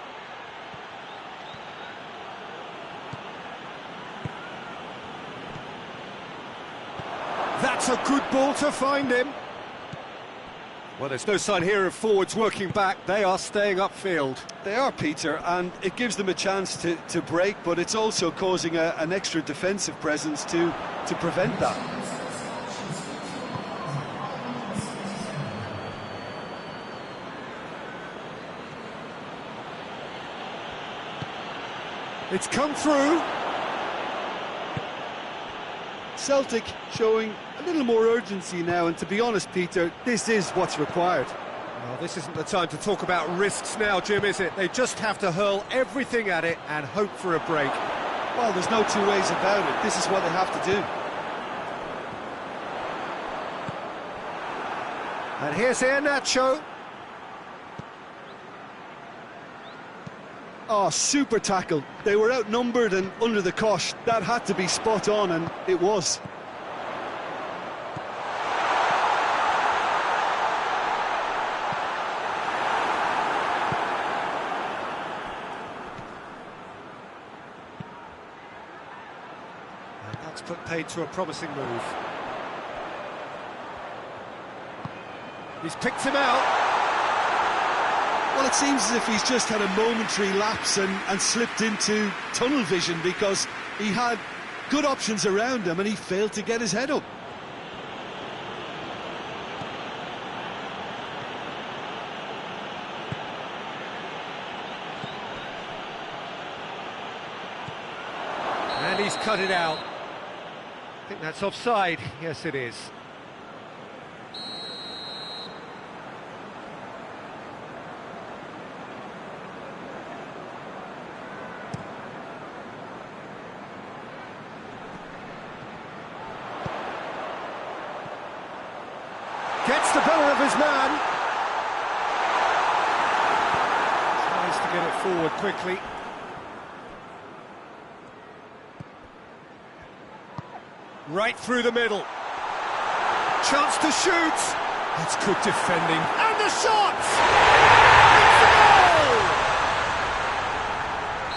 That's a good ball to find him. Well, there's no sign here of forwards working back. They are staying upfield. They are, Peter, and it gives them a chance to break, but it's also causing an extra defensive presence to prevent that. It's come through. Celtic showing a little more urgency now, and to be honest, Peter, this is what's required. Well, this isn't the time to talk about risks now, Jim, is it? They just have to hurl everything at it and hope for a break. Well, there's no two ways about it. This is what they have to do. And here's Iheanacho. Oh, super tackle. They were outnumbered and under the cosh. That had to be spot on, and it was. effort paid to a promising move. He's picked him out. Well, it seems as if he's just had a momentary lapse and slipped into tunnel vision, because he had good options around him and he failed to get his head up. And he's cut it out. I think that's offside. Yes, it is. Gets the better of his man. Tries to get it forward quickly. Right through the middle. Chance to shoot. That's good defending. And the shot! It's the goal!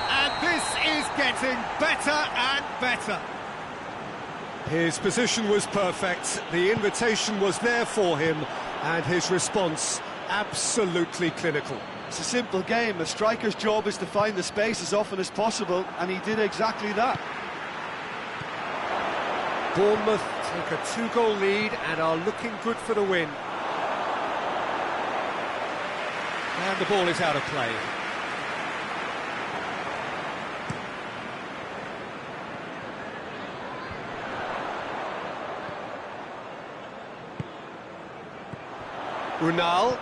And this is getting better and better. His position was perfect, the invitation was there for him, and his response absolutely clinical. It's a simple game. A striker's job is to find the space as often as possible, and he did exactly that. Bournemouth take a 2-goal lead and are looking good for the win. And the ball is out of play. Unal,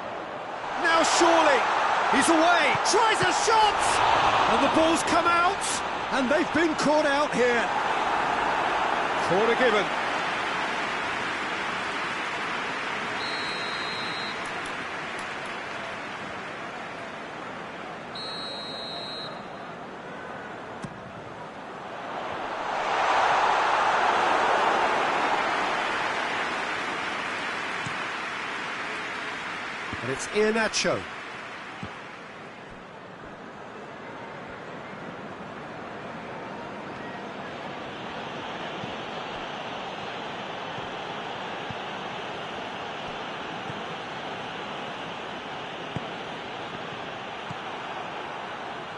now surely, he's away, tries a shot, and the ball's come out, and they've been caught out here. Corner given. And it's Iheanacho.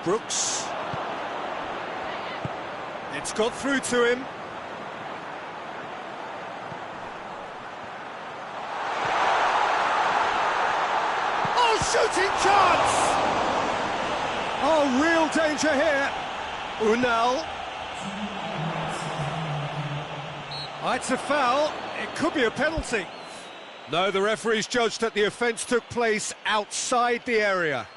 Brooks. It's got through to him. Shooting chance! Oh, real danger here. Unal. Oh, it's a foul. It could be a penalty. No, the referee's judged that the offence took place outside the area.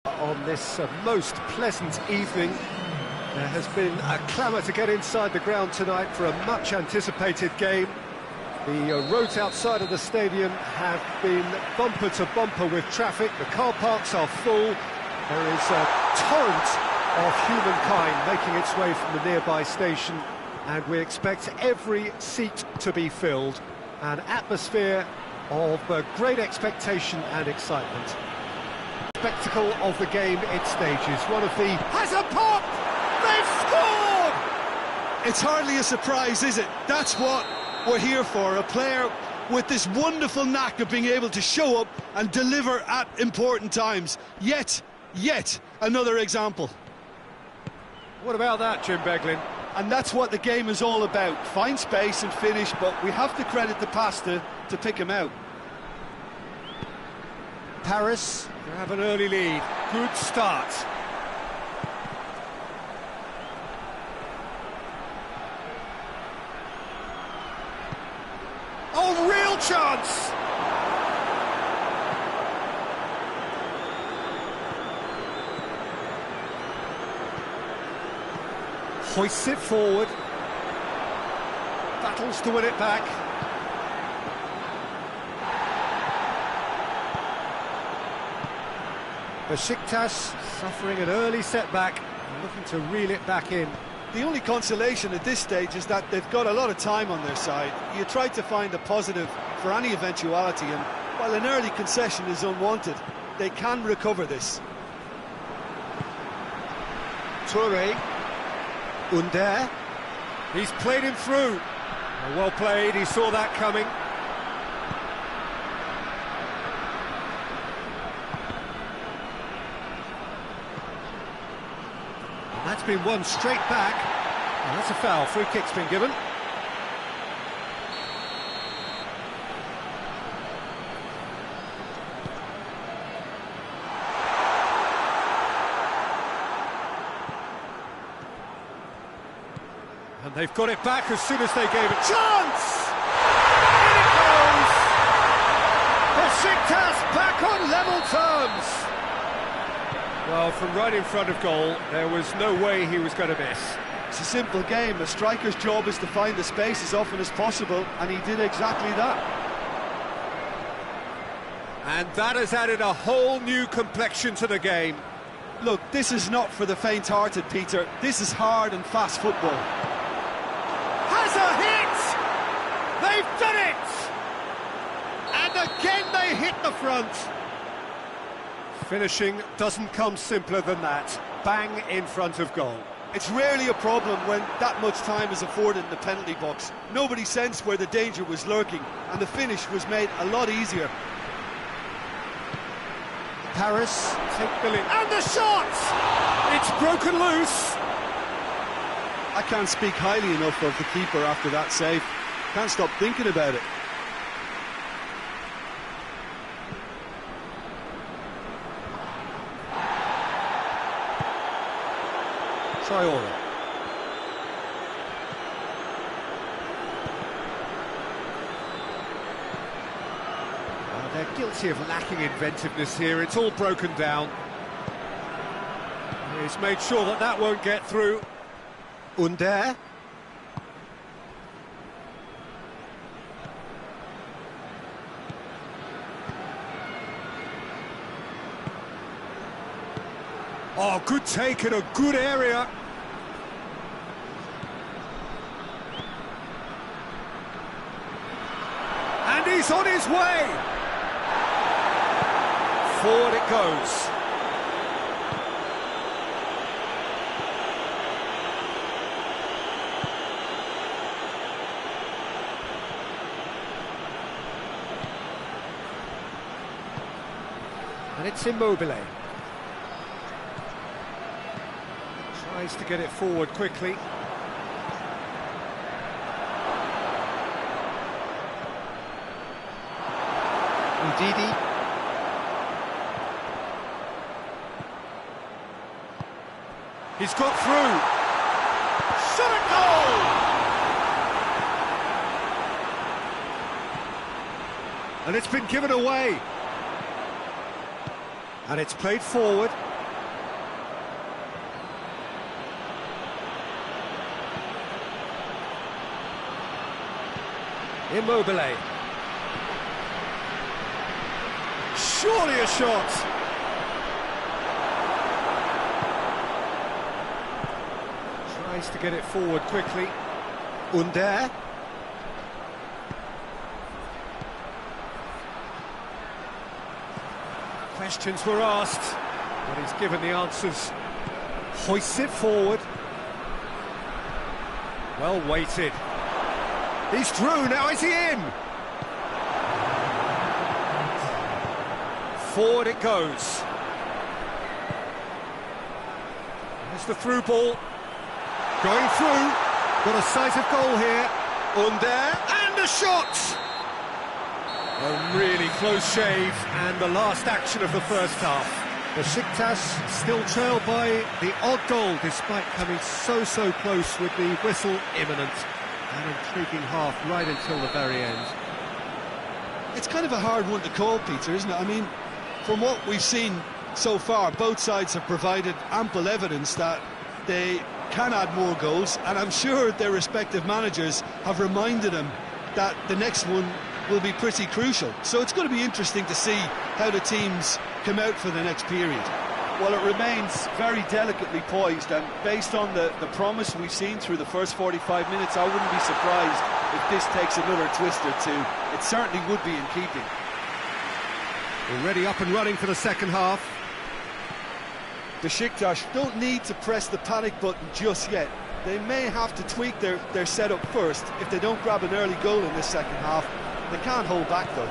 On this most pleasant evening, there has been a clamour to get inside the ground tonight for a much-anticipated game. The roads outside of the stadium have been bumper to bumper with traffic. The car parks are full. There is a torrent of humankind making its way from the nearby station, and we expect every seat to be filled. An atmosphere of great expectation and excitement. Spectacle of the game in stages. One of the... has a pop! They've scored! It's hardly a surprise, is it? That's what we're here for. A player with this wonderful knack of being able to show up and deliver at important times. Yet another example. What about that, Jim Beglin? And that's what the game is all about. Find space and finish, but we have to credit the passer to pick him out. Paris have an early lead. Good start. Oh, real chance! Hoists it forward. Battles to win it back. Besiktas suffering an early setback and looking to reel it back in. The only consolation at this stage is that they've got a lot of time on their side. You try to find a positive for any eventuality, and while an early concession is unwanted, they can recover this. Toure, Under, he's played him through. Well played, he saw that coming. That's been won straight back, and that's a foul. Free kick's been given. And they've got it back as soon as they gave it. Chance! In it goes! Besiktas back on level terms! Well, from right in front of goal, there was no way he was going to miss. It's a simple game. A striker's job is to find the space as often as possible, and he did exactly that. And that has added a whole new complexion to the game. Look, this is not for the faint-hearted, Peter. This is hard and fast football. Has a hit! They've done it! And again they hit the front. Finishing doesn't come simpler than that. Bang in front of goal. It's rarely a problem when that much time is afforded in the penalty box. Nobody sensed where the danger was lurking, and the finish was made a lot easier. Paris take the lead. And the shot! It's broken loose. I can't speak highly enough of the keeper after that save. Can't stop thinking about it. Traore. They're guilty of lacking inventiveness here. It's all broken down. He's made sure that that won't get through. Under. Oh, good take in a good area. And he's on his way. Forward it goes. And it's Immobile. Tries to get it forward quickly. Ndidi. He's got through. Shot at goal! And it's been given away. And it's played forward. Immobile. Surely a shot. Tries to get it forward quickly. Under. Questions were asked, but he's given the answers. Hoists it forward. Well weighted. He's through, now is he in? Forward it goes. There's the through ball. Going through. Got a sight of goal here. Under, and a shot! A really close shave, and the last action of the first half. Besiktas still trailed by the odd goal, despite coming so close with the whistle imminent. An intriguing half right until the very end. It's kind of a hard one to call, Peter, isn't it? I mean, from what we've seen so far, both sides have provided ample evidence that they can add more goals, and I'm sure their respective managers have reminded them that the next one will be pretty crucial. So it's going to be interesting to see how the teams come out for the next period. Well, it remains very delicately poised, and based on the promise we've seen through the first 45 minutes, I wouldn't be surprised if this takes another twist or two. It certainly would be in keeping. Already up and running for the second half. Besiktas don't need to press the panic button just yet. They may have to tweak their setup first if they don't grab an early goal in this second half. They can't hold back, though.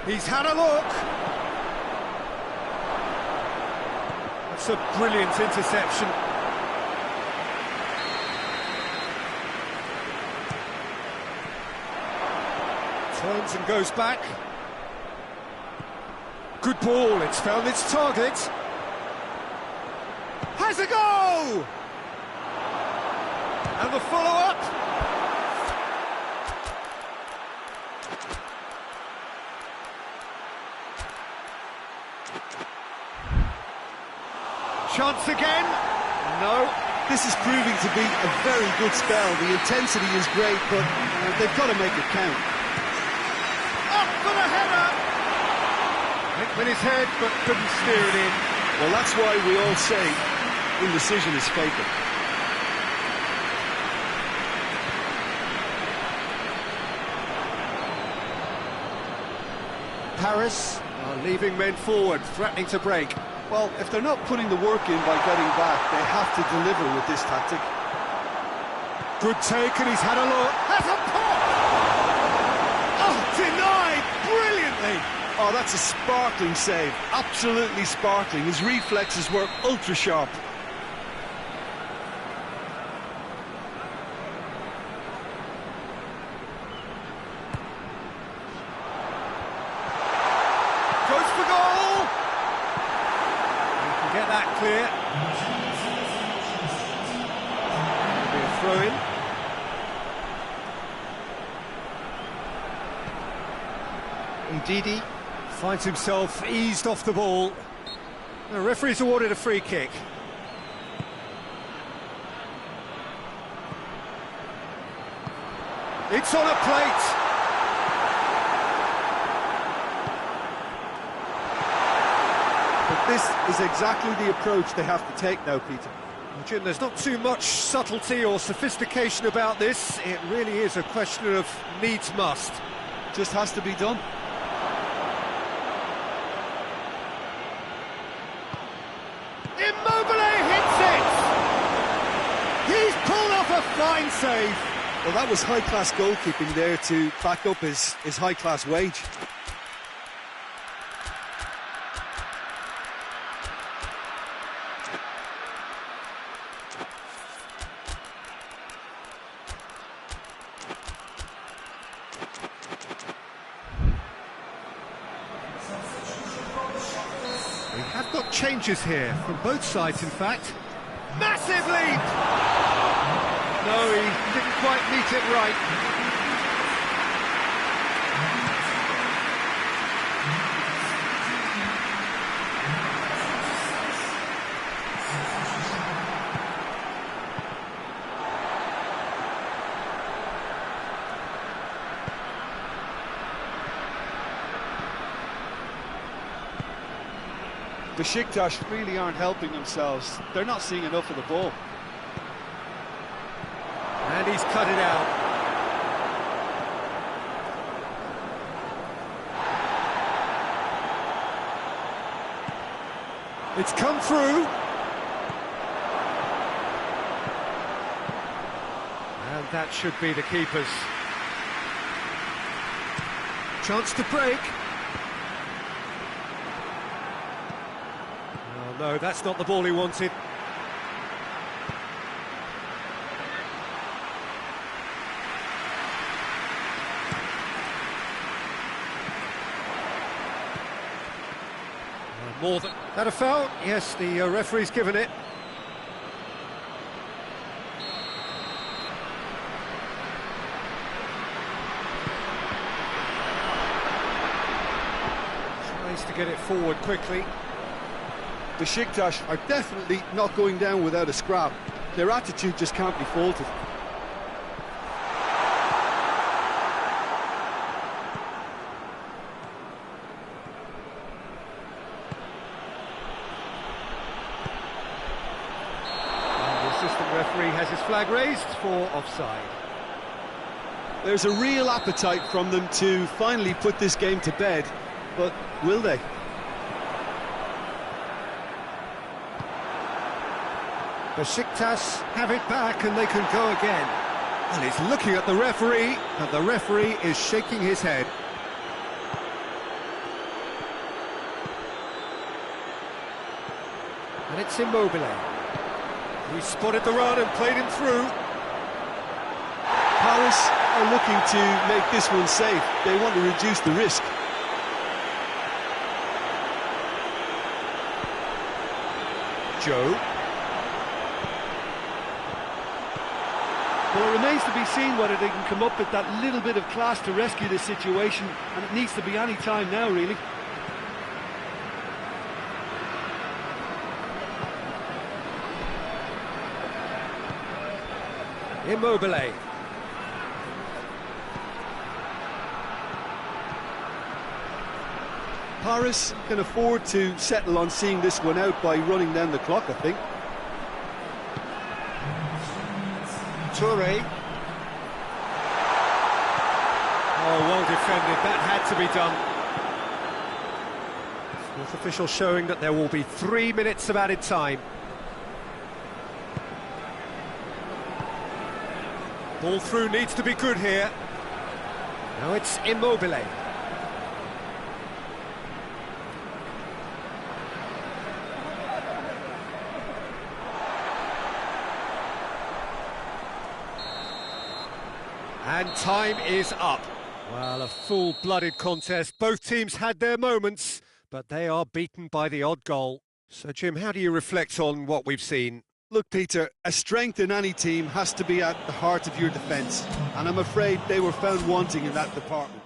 He's had a look. That's a brilliant interception. Turns and goes back. Good ball, it's found its target. Has a go! And the follow-up. Chance again. No. This is proving to be a very good spell. The intensity is great, but they've got to make it count. Up for the header. Hit with his head, but couldn't steer it in. Well, that's why we all say indecision is fatal. Paris are leaving men forward, threatening to break. Well, if they're not putting the work in by getting back, they have to deliver with this tactic. Good take, and he's had a look. Has a pop! Oh, denied brilliantly! Oh, that's a sparkling save. Absolutely sparkling. His reflexes were ultra-sharp. Goes for goal! He can get that clear. It'll be a throw-in. Ndidi finds himself eased off the ball. The referee's awarded a free kick. It's on a plate. But this is exactly the approach they have to take now, Peter. Jim, there's not too much subtlety or sophistication about this. It really is a question of needs must. Just has to be done. Immobile hits it! He's pulled off a fine save. Well, that was high-class goalkeeping there to back up his high-class wage. We have got changes here from both sides, in fact. Massive leap! No, he didn't quite meet it right. Besiktas really aren't helping themselves. They're not seeing enough of the ball. And he's cut it out. It's come through. And that should be the keeper's. Chance to break. Oh no, that's not the ball he wanted. More than that, a foul? Yes, the referee's given it. Tries to get it forward quickly. Besiktas are definitely not going down without a scrap. Their attitude just can't be faulted. Referee has his flag raised for offside. There's a real appetite from them to finally put this game to bed, but will they? Besiktas have it back and they can go again. And he's looking at the referee, and the referee is shaking his head. And it's Immobile. He spotted the run and played him through. Paris are looking to make this one safe. They want to reduce the risk. Joe. Well, it remains to be seen whether they can come up with that little bit of class to rescue this situation, and it needs to be any time now, really. Immobile. Paris can afford to settle on seeing this one out by running down the clock, I think. Toure. Oh, well defended. That had to be done. Fourth official showing that there will be 3 minutes of added time. Ball through needs to be good here. Now it's Immobile. And time is up. Well, a full-blooded contest. Both teams had their moments, but they are beaten by the odd goal. So, Jim, how do you reflect on what we've seen? Look, Peter, a strength in any team has to be at the heart of your defence, and I'm afraid they were found wanting in that department.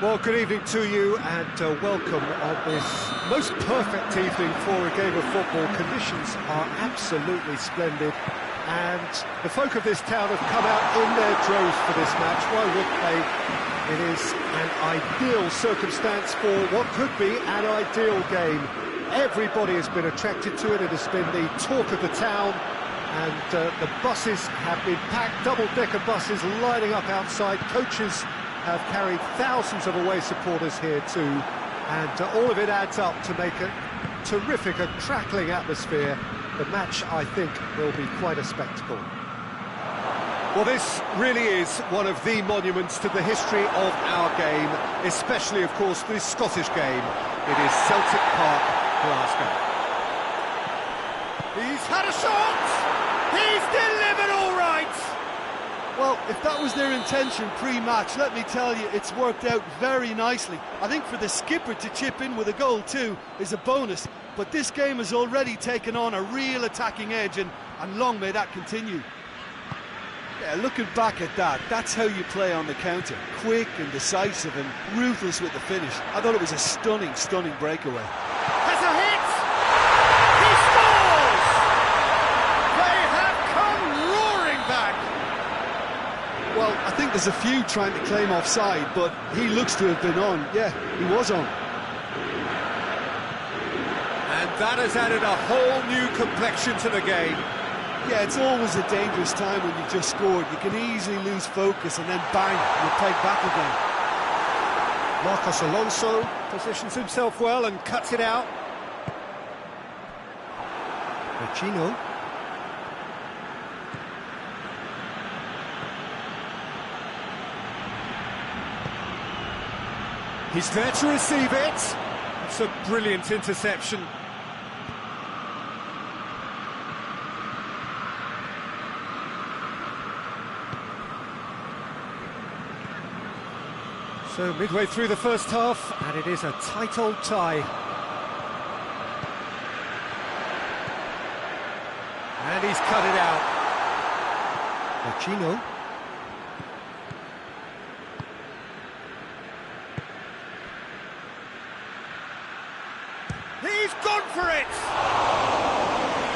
Well, good evening to you and welcome on this most perfect evening for a game of football. Conditions are absolutely splendid and the folk of this town have come out in their droves for this match. Why wouldn't they? It is an ideal circumstance for what could be an ideal game. Everybody has been attracted to it. It has been the talk of the town, and the buses have been packed, double-decker buses lining up outside. Coaches have carried thousands of away supporters here too, and all of it adds up to make a terrific, a crackling atmosphere. The match, I think, will be quite a spectacle. Well, this really is one of the monuments to the history of our game, especially, of course, this Scottish game. It is Celtic Park, Glasgow. He's had a shot! He's delivered all right! Well, if that was their intention pre-match, let me tell you, it's worked out very nicely. I think for the skipper to chip in with a goal too is a bonus, but this game has already taken on a real attacking edge, and long may that continue. Yeah, looking back at that, that's how you play on the counter. Quick and decisive and ruthless with the finish. I thought it was a stunning, stunning breakaway. Has a hit! He scores! They have come roaring back! Well, I think there's a few trying to claim offside, but he looks to have been on. Yeah, he was on. And that has added a whole new complexion to the game. Yeah, it's always a dangerous time when you've just scored. You can easily lose focus and then bang, you're pegged back again. Marcos Alonso positions himself well and cuts it out. Vecino. He's there to receive it. It's a brilliant interception. So midway through the first half, and it is a tight old tie. And he's cut it out. Vecino. He's gone for it!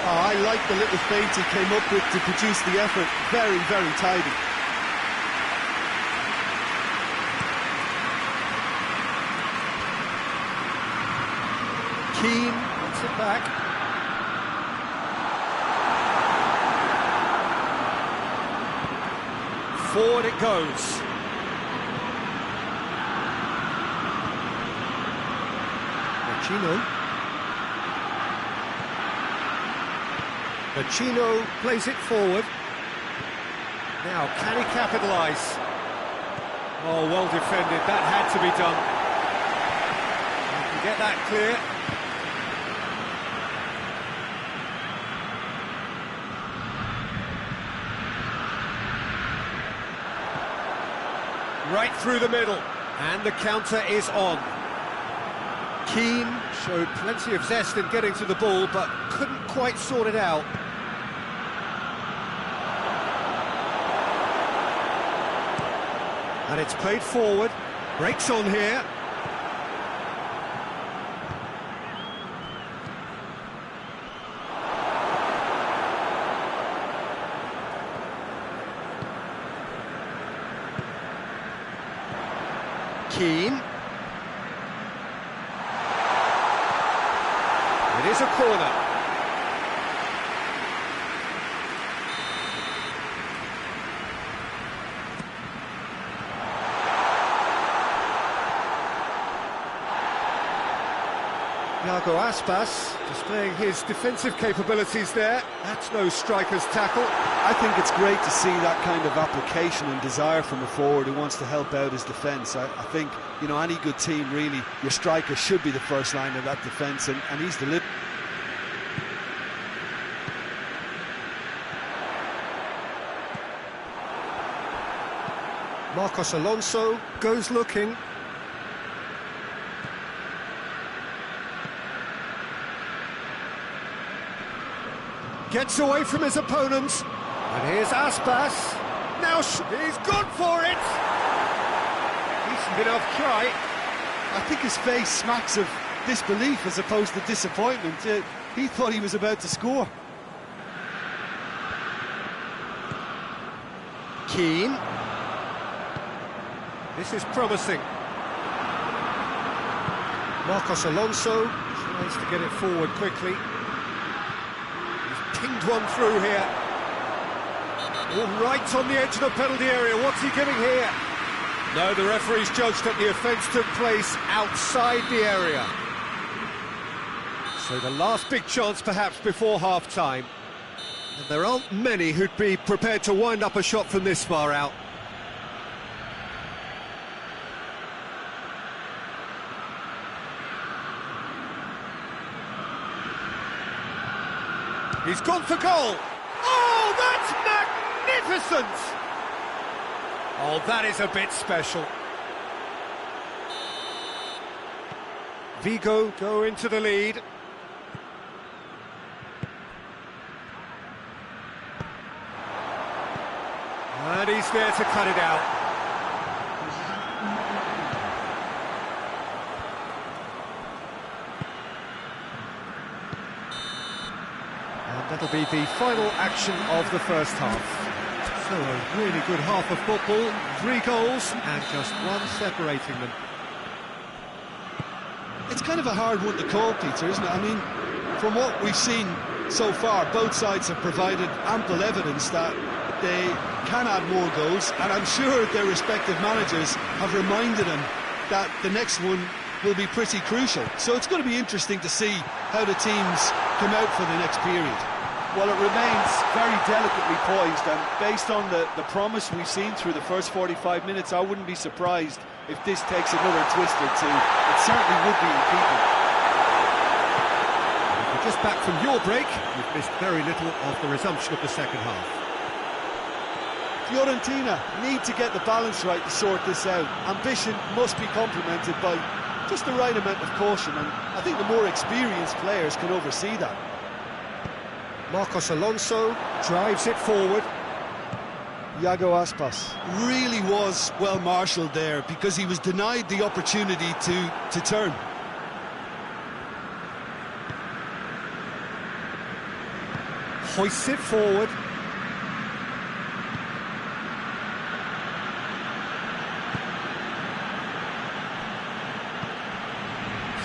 Oh, I like the little feint he came up with to produce the effort. Very, very tidy. Keane gets it back. Forward it goes. Vecino plays it forward. Now, can he capitalise? Oh, well defended. That had to be done. You can get that clear. Right through the middle, and the counter is on. Keane showed plenty of zest in getting to the ball, but couldn't quite sort it out. And it's played forward, breaks on here. Keane. It is a corner. Iago Aspas displaying his defensive capabilities there. That's no striker's tackle. I think it's great to see that kind of application and desire from a forward who wants to help out his defence. I think, you know, any good team, really, your striker should be the first line of that defence, and he's delivered. Marcos Alonso goes looking. Gets away from his opponents. And here's Aspas. Now he's gone for it. Decent enough try. I think his face smacks of disbelief as opposed to disappointment. He thought he was about to score. Keane. This is promising. Marcos Alonso tries to get it forward quickly. He's pinged one through here. All right on the edge of the penalty area. What's he giving here? No, the referee's judged that the offence took place outside the area. So the last big chance perhaps before half-time. And there aren't many who'd be prepared to wind up a shot from this far out. He's gone for goal. Oh, that's magnificent! Oh, that is a bit special. Vigo go into the lead. And he's there to cut it out. And that'll be the final action of the first half. So a really good half of football, 3 goals and just one separating them. It's kind of a hard one to call, Peter, isn't it? I mean, from what we've seen so far, both sides have provided ample evidence that they can add more goals, and I'm sure their respective managers have reminded them that the next one will be pretty crucial. So it's going to be interesting to see how the teams come out for the next period. Well, it remains very delicately poised, and based on the promise we've seen through the first 45 minutes, I wouldn't be surprised if this takes another twist or two. It certainly would be in keeping. If you're just back from your break, you've missed very little of the resumption of the second half. Fiorentina need to get the balance right to sort this out. Ambition must be complemented by just the right amount of caution, and I think the more experienced players can oversee that. Marcos Alonso drives it forward. Iago Aspas really was well marshalled there because he was denied the opportunity to turn. Hoists it forward.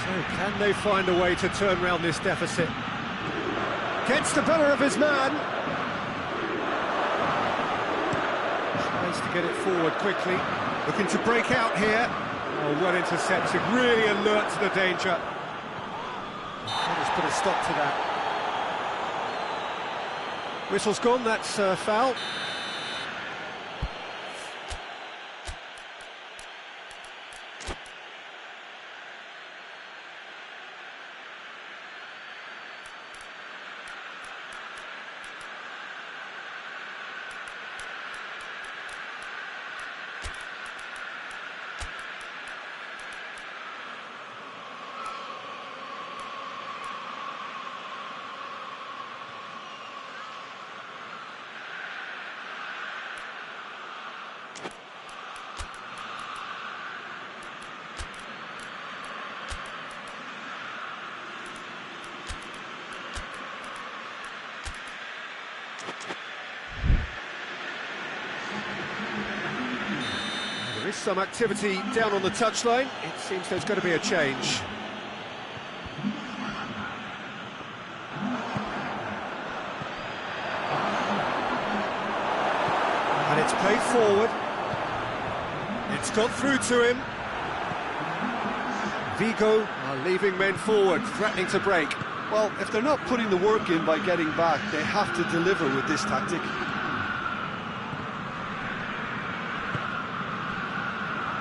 So can they find a way to turn around this deficit? Gets the better of his man. Tries to get it forward quickly. Looking to break out here. Oh, well intercepted. Really alert to the danger. Let's put a stop to that. Whistle's gone, that's foul. There is some activity down on the touchline. It seems there's going to be a change. And it's played forward. It's got through to him. Vigo are leaving men forward, threatening to break. Well, if they're not putting the work in by getting back, they have to deliver with this tactic.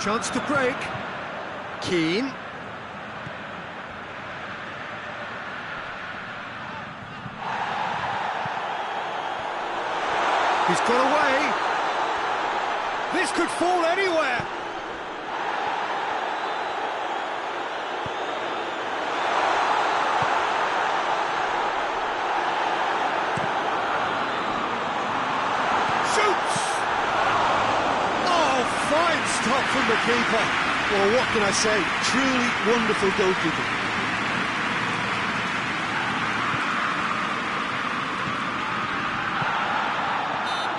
Chance to break. Keane. He's got away. This could fall anywhere. Shoots! Oh, fine stop from the keeper. Well, what can I say? Truly wonderful goalkeeping.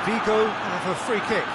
Vigo have a free kick.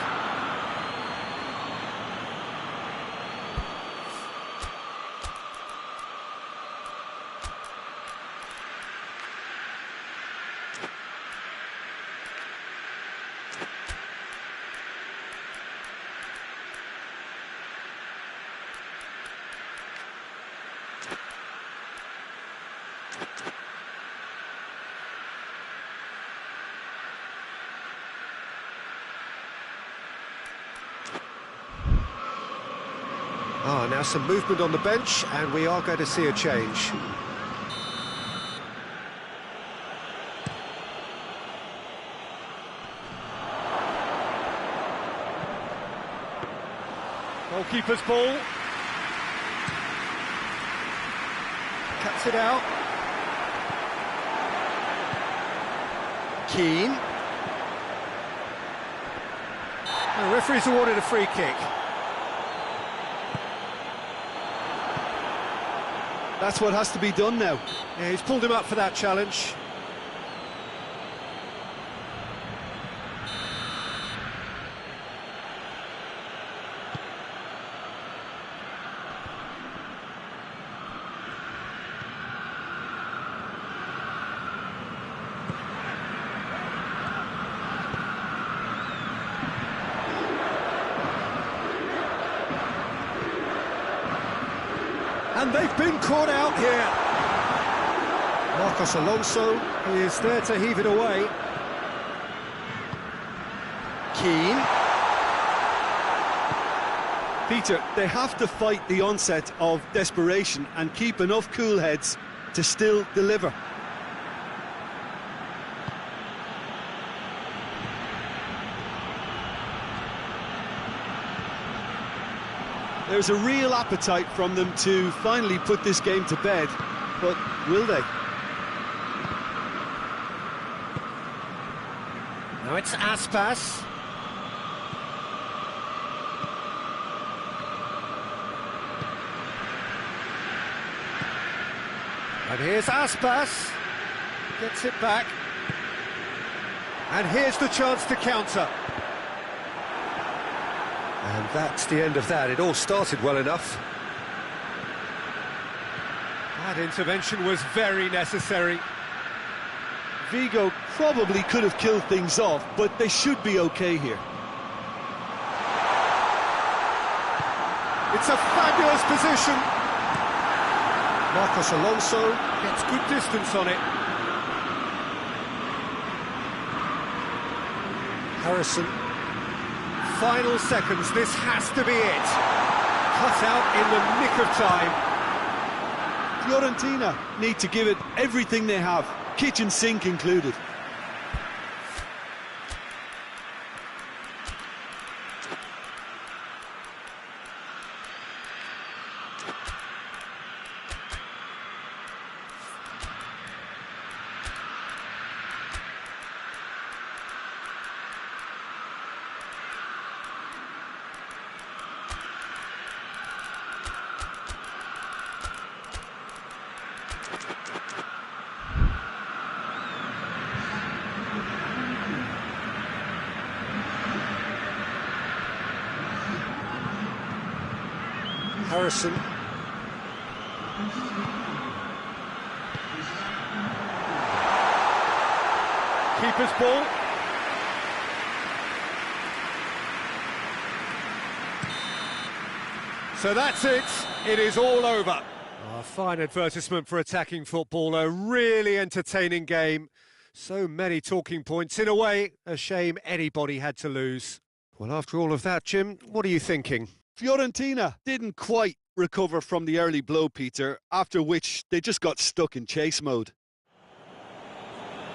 Now some movement on the bench, and we are going to see a change. Goalkeeper's ball. Cuts it out. Keane. The referee's awarded a free kick. That's what has to be done now. Yeah, he's pulled him up for that challenge. And they've been caught out here. Marcos Alonso is there to heave it away. Keane. Peter, they have to fight the onset of desperation and keep enough cool heads to still deliver. There's a real appetite from them to finally put this game to bed, but will they? Now it's Aspas. And here's Aspas. Gets it back. And here's the chance to counter. And that's the end of that. It all started well enough. That intervention was very necessary. Vigo probably could have killed things off, but they should be okay here. It's a fabulous position. Marcos Alonso gets good distance on it. Harrison. Final seconds, this has to be it. Cut out in the nick of time. Fiorentina need to give it everything they have, kitchen sink included. Harrison. Keeper's ball. So that's it. It is all over. A fine advertisement for attacking football. A really entertaining game. So many talking points. In a way, a shame anybody had to lose. Well, after all of that, Jim, what are you thinking? Fiorentina didn't quite recover from the early blow, Peter, after which they just got stuck in chase mode.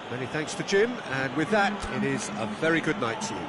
Many thanks to Jim, and with that, it is a very good night to you.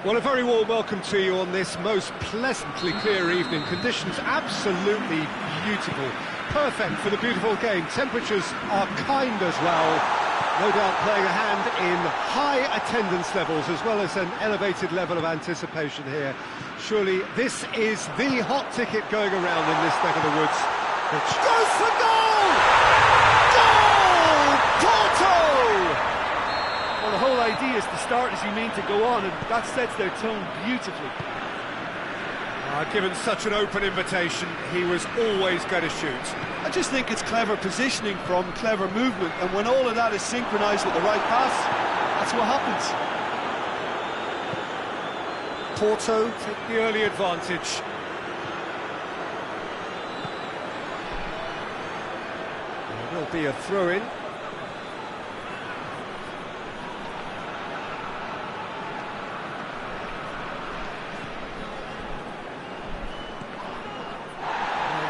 Well, a very warm welcome to you on this most pleasantly clear evening. Conditions absolutely beautiful. Perfect for the beautiful game. Temperatures are kind as well. No doubt playing a hand in high attendance levels as well as an elevated level of anticipation here. Surely this is the hot ticket going around in this neck of the woods. Which goes for goal! Goal! Porto! Well, the whole idea is to start as you mean to go on, and that sets their tone beautifully. Given such an open invitation, he was always going to shoot. I just think it's clever positioning from clever movement, and when all of that is synchronised with the right pass, that's what happens. Porto take the early advantage. There will be a throw-in.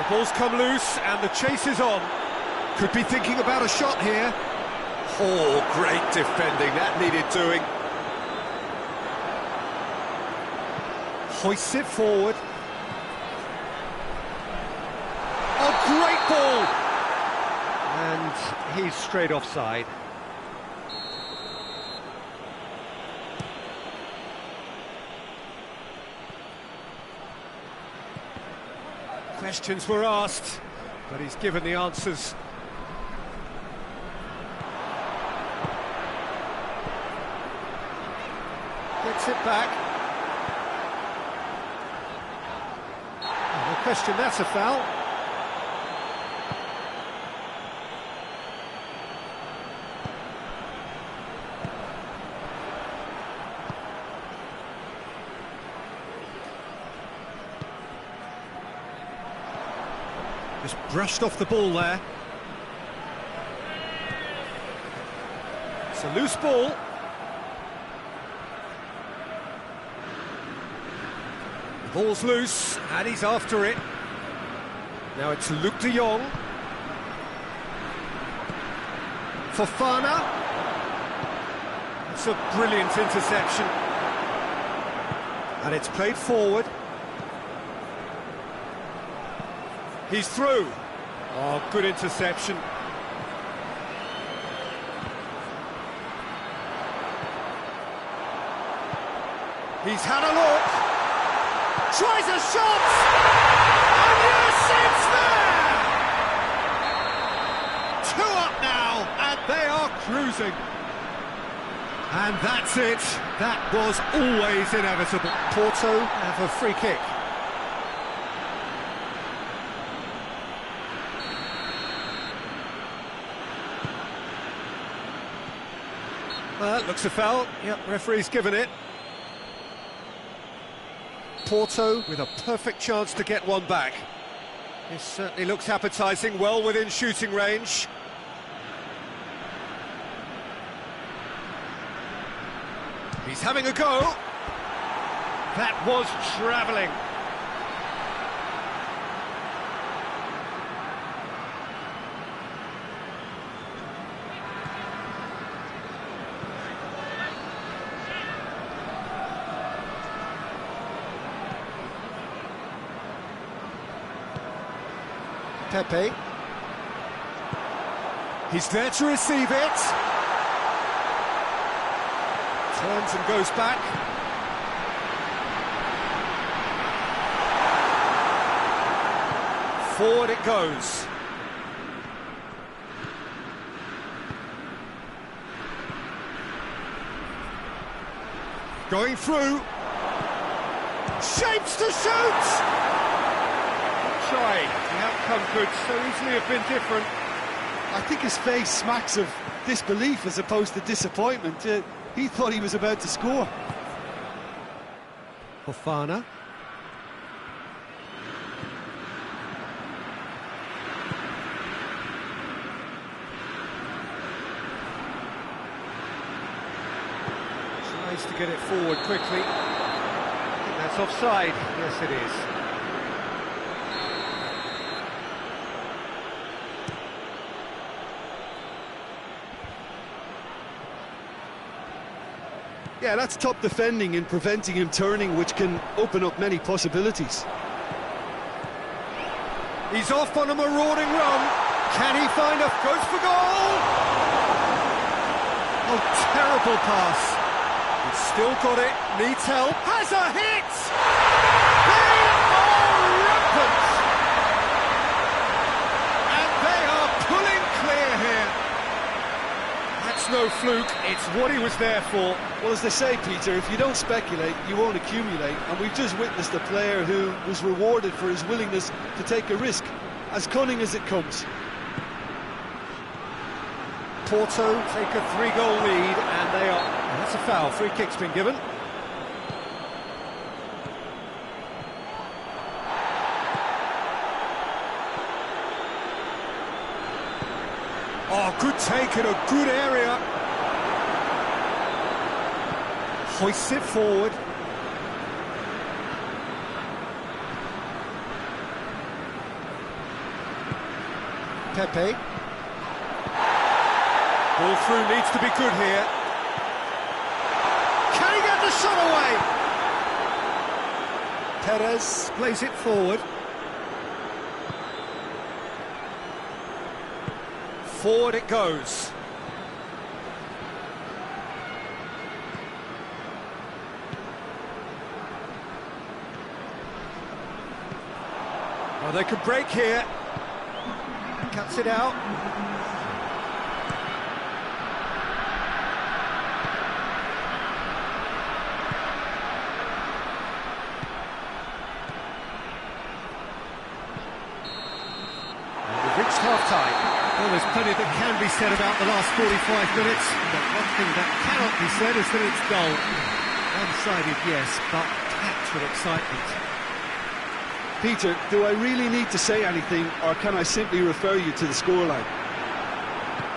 Ball's come loose and the chase is on. Could be thinking about a shot here. Oh, great defending, that needed doing. Hoists it forward. Oh, great ball! And he's straight offside. Questions were asked, but he's given the answers. Gets it back. No question, that's a foul. Just brushed off the ball there. It's a loose ball. The ball's loose, and he's after it. Now it's Luke de Jong. Fofana. It's a brilliant interception. And it's played forward. He's through. Oh, good interception. He's had a look. Tries a shot. And yes, it's there! 2 up now, and they are cruising. And that's it. That was always inevitable. Porto have a free kick. Looks a foul. Yep, referee's given it. Porto with a perfect chance to get one back. This certainly looks appetising, well within shooting range. He's having a go. That was travelling. Pepe. He's there to receive it. Turns and goes back. Forward it goes. Going through. Shapes to shoot! Try. The outcome could so easily have been different. I think his face smacks of disbelief as opposed to disappointment. He thought he was about to score. Fofana. Tries to get it forward quickly. I think that's offside. Yes, it is. Yeah, that's top defending and preventing him turning, which can open up many possibilities. He's off on a marauding run. Can he find a... goes for goal! Oh, terrible pass. He's still got it, needs help, has a hit! They are rampant! And they are pulling clear here. That's no fluke, it's what he was there for. Well, as they say, Peter, if you don't speculate, you won't accumulate. And we've just witnessed a player who was rewarded for his willingness to take a risk, as cunning as it comes. Porto take a 3-goal lead, and they are... that's a foul, free kick's been given. Oh, good take in a good area. Hoists it forward. Pepe. Ball through needs to be good here. Can he get the shot away? Perez plays it forward. Forward it goes. Well, they could break here. Cuts it out. And we've reached half-time. Well, there's plenty that can be said about the last 45 minutes, but one thing that cannot be said is that it's dull. One-sided, yes, but packed with excitement. Peter, do I really need to say anything, or can I simply refer you to the scoreline?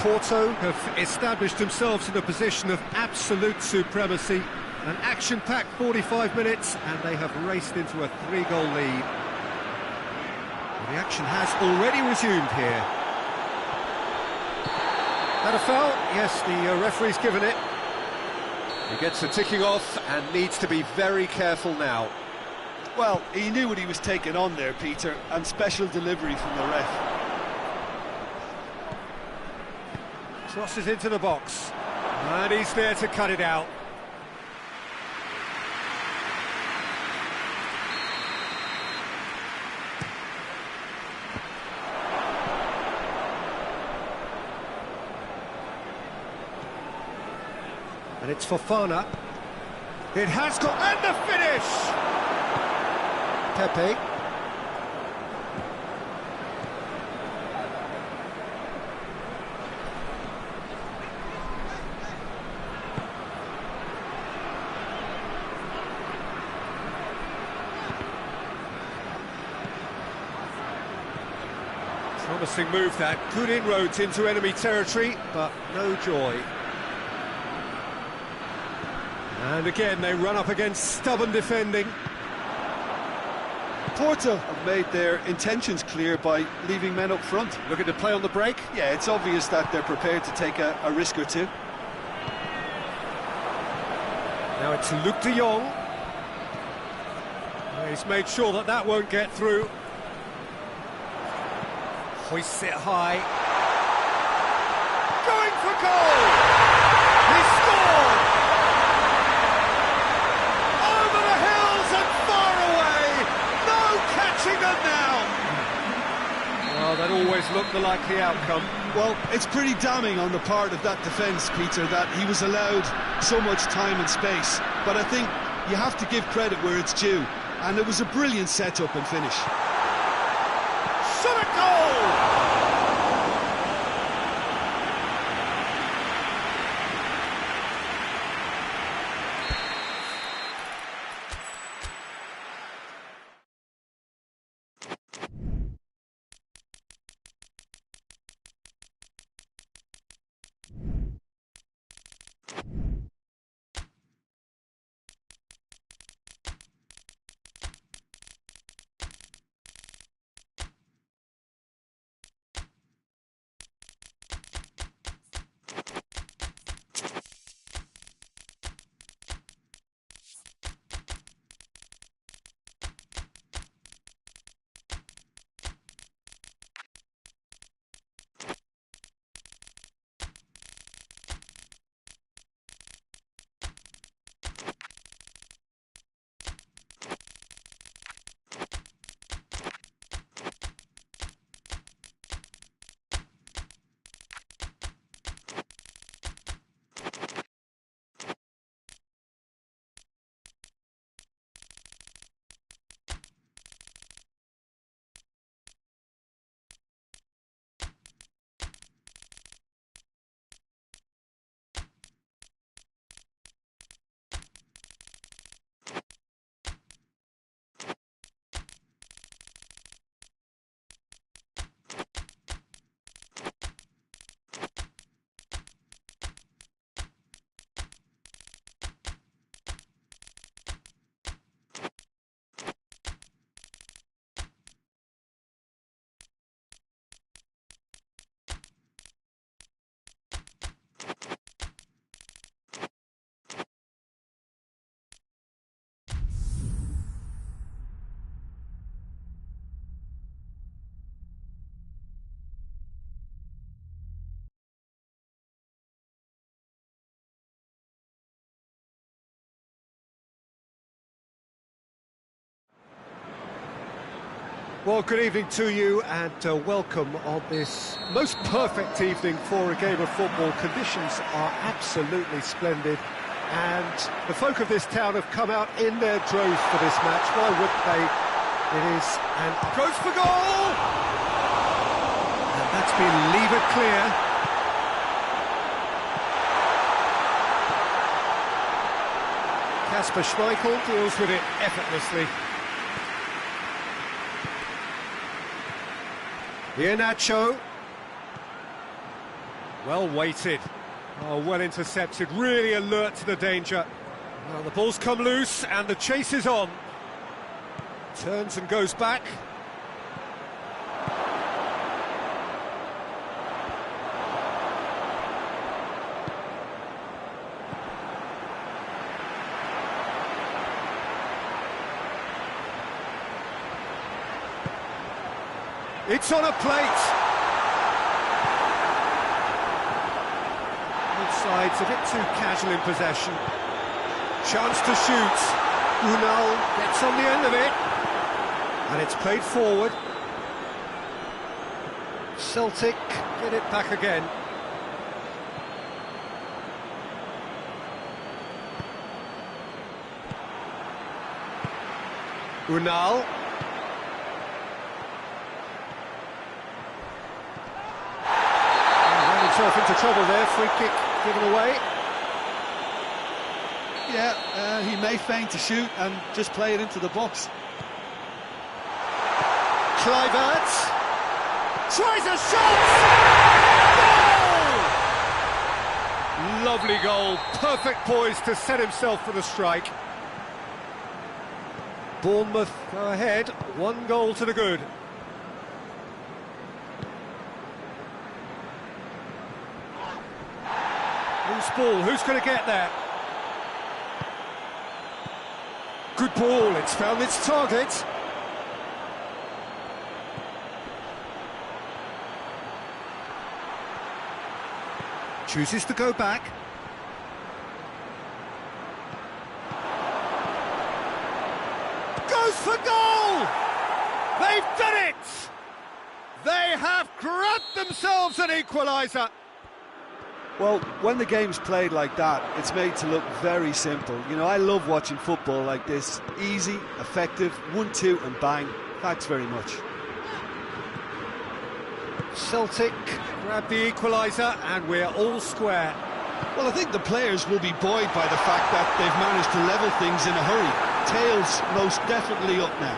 Porto have established themselves in a position of absolute supremacy. An action-packed 45 minutes, and they have raced into a 3-goal lead. Well, the action has already resumed here. That a foul? Yes, the referee's given it. He gets the ticking off and needs to be very careful now. Well, he knew what he was taking on there, Peter, and special delivery from the ref. Crosses into the box, and he's there to cut it out. And it's Fofana. It has got... and the finish! Pepe. Promising move that. Good inroads into enemy territory, but no joy. And again, they run up against stubborn defending. Porto have made their intentions clear by leaving men up front. Looking to play on the break? Yeah, it's obvious that they're prepared to take a risk or two. Now it's Luke de Jong. He's made sure that that won't get through. Hoists it high. Going for goal! He scored! Over the hills and far away! No catching them now! Well, that always looked the likely outcome. Well, it's pretty damning on the part of that defence, Peter, that he was allowed so much time and space. But I think you have to give credit where it's due. And it was a brilliant setup and finish. Shot a goal! Well, good evening to you and welcome on this most perfect evening for a game of football. Conditions are absolutely splendid and the folk of this town have come out in their droves for this match. Why wouldn't they? It is an approach for goal! And that's been levered clear. Kasper Schmeichel deals with it effortlessly. Iheanacho. Well weighted. Oh, well intercepted, really alert to the danger. Well, the ball's come loose and the chase is on. Turns and goes back. It's on a plate. Both sides a bit too casual in possession. Chance to shoot. Unal gets on the end of it. And it's played forward. Celtic get it back again. Unal. Himself into trouble there, free kick given away. Yeah, he may feign to shoot and just play it into the box. Kluivert tries a shot! Goal! Lovely goal, perfect poise to set himself for the strike. Bournemouth go ahead, 1 goal to the good. Loose ball, who's going to get there? Good ball, it's found its target. Chooses to go back. Goes for goal! They've done it! They have grabbed themselves an equaliser. Well, when the game's played like that, it's made to look very simple. You know, I love watching football like this. Easy, effective, 1-2 and bang. Thanks very much. Celtic grab the equaliser and we're all square. Well, I think the players will be buoyed by the fact that they've managed to level things in a hurry. Tails most definitely up now.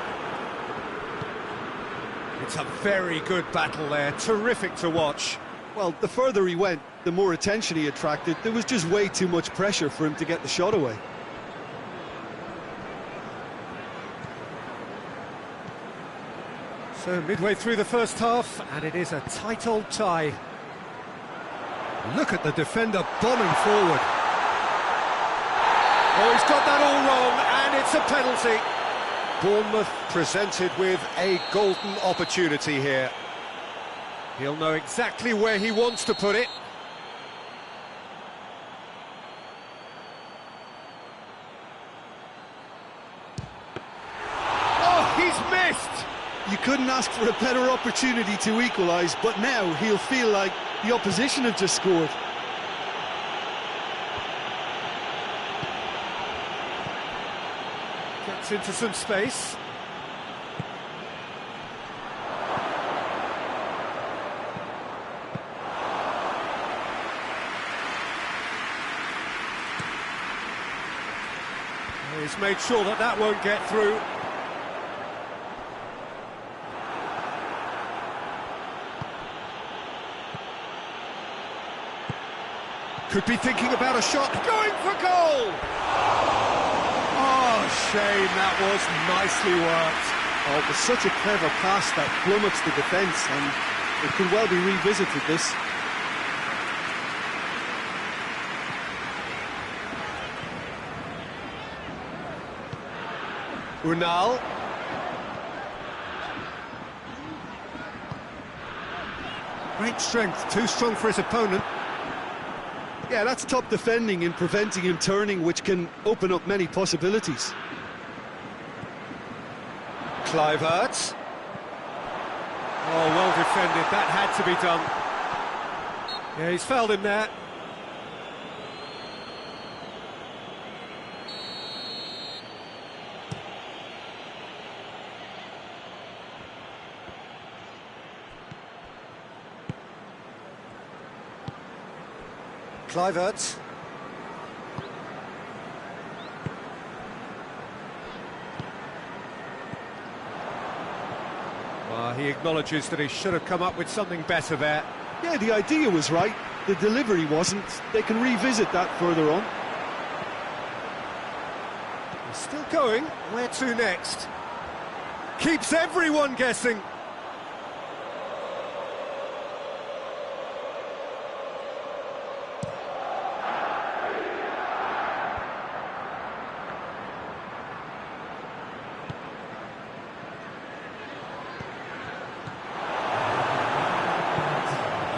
It's a very good battle there, terrific to watch. Well, the further he went, the more attention he attracted. There was just way too much pressure for him to get the shot away. So midway through the first half, and it is a tight old tie. Look at the defender bombing forward. Oh, he's got that all wrong, and it's a penalty. Bournemouth presented with a golden opportunity here. He'll know exactly where he wants to put it. Oh, he's missed! You couldn't ask for a better opportunity to equalise, but now he'll feel like the opposition have just scored. Gets into some space. He's made sure that that won't get through. Could be thinking about a shot, going for goal! Oh, shame, that was nicely worked. Oh, it was such a clever pass that flummoxed the defence, and it could well be revisited, this. Unal. Great strength, too strong for his opponent. Yeah, that's top defending and preventing him turning, which can open up many possibilities. Kluivert. Oh, well defended, that had to be done. Yeah, he's fouled him there. Kluivert. He acknowledges that he should have come up with something better there. Yeah, the idea was right, the delivery wasn't. They can revisit that further on. He's still going. Where to next? Keeps everyone guessing.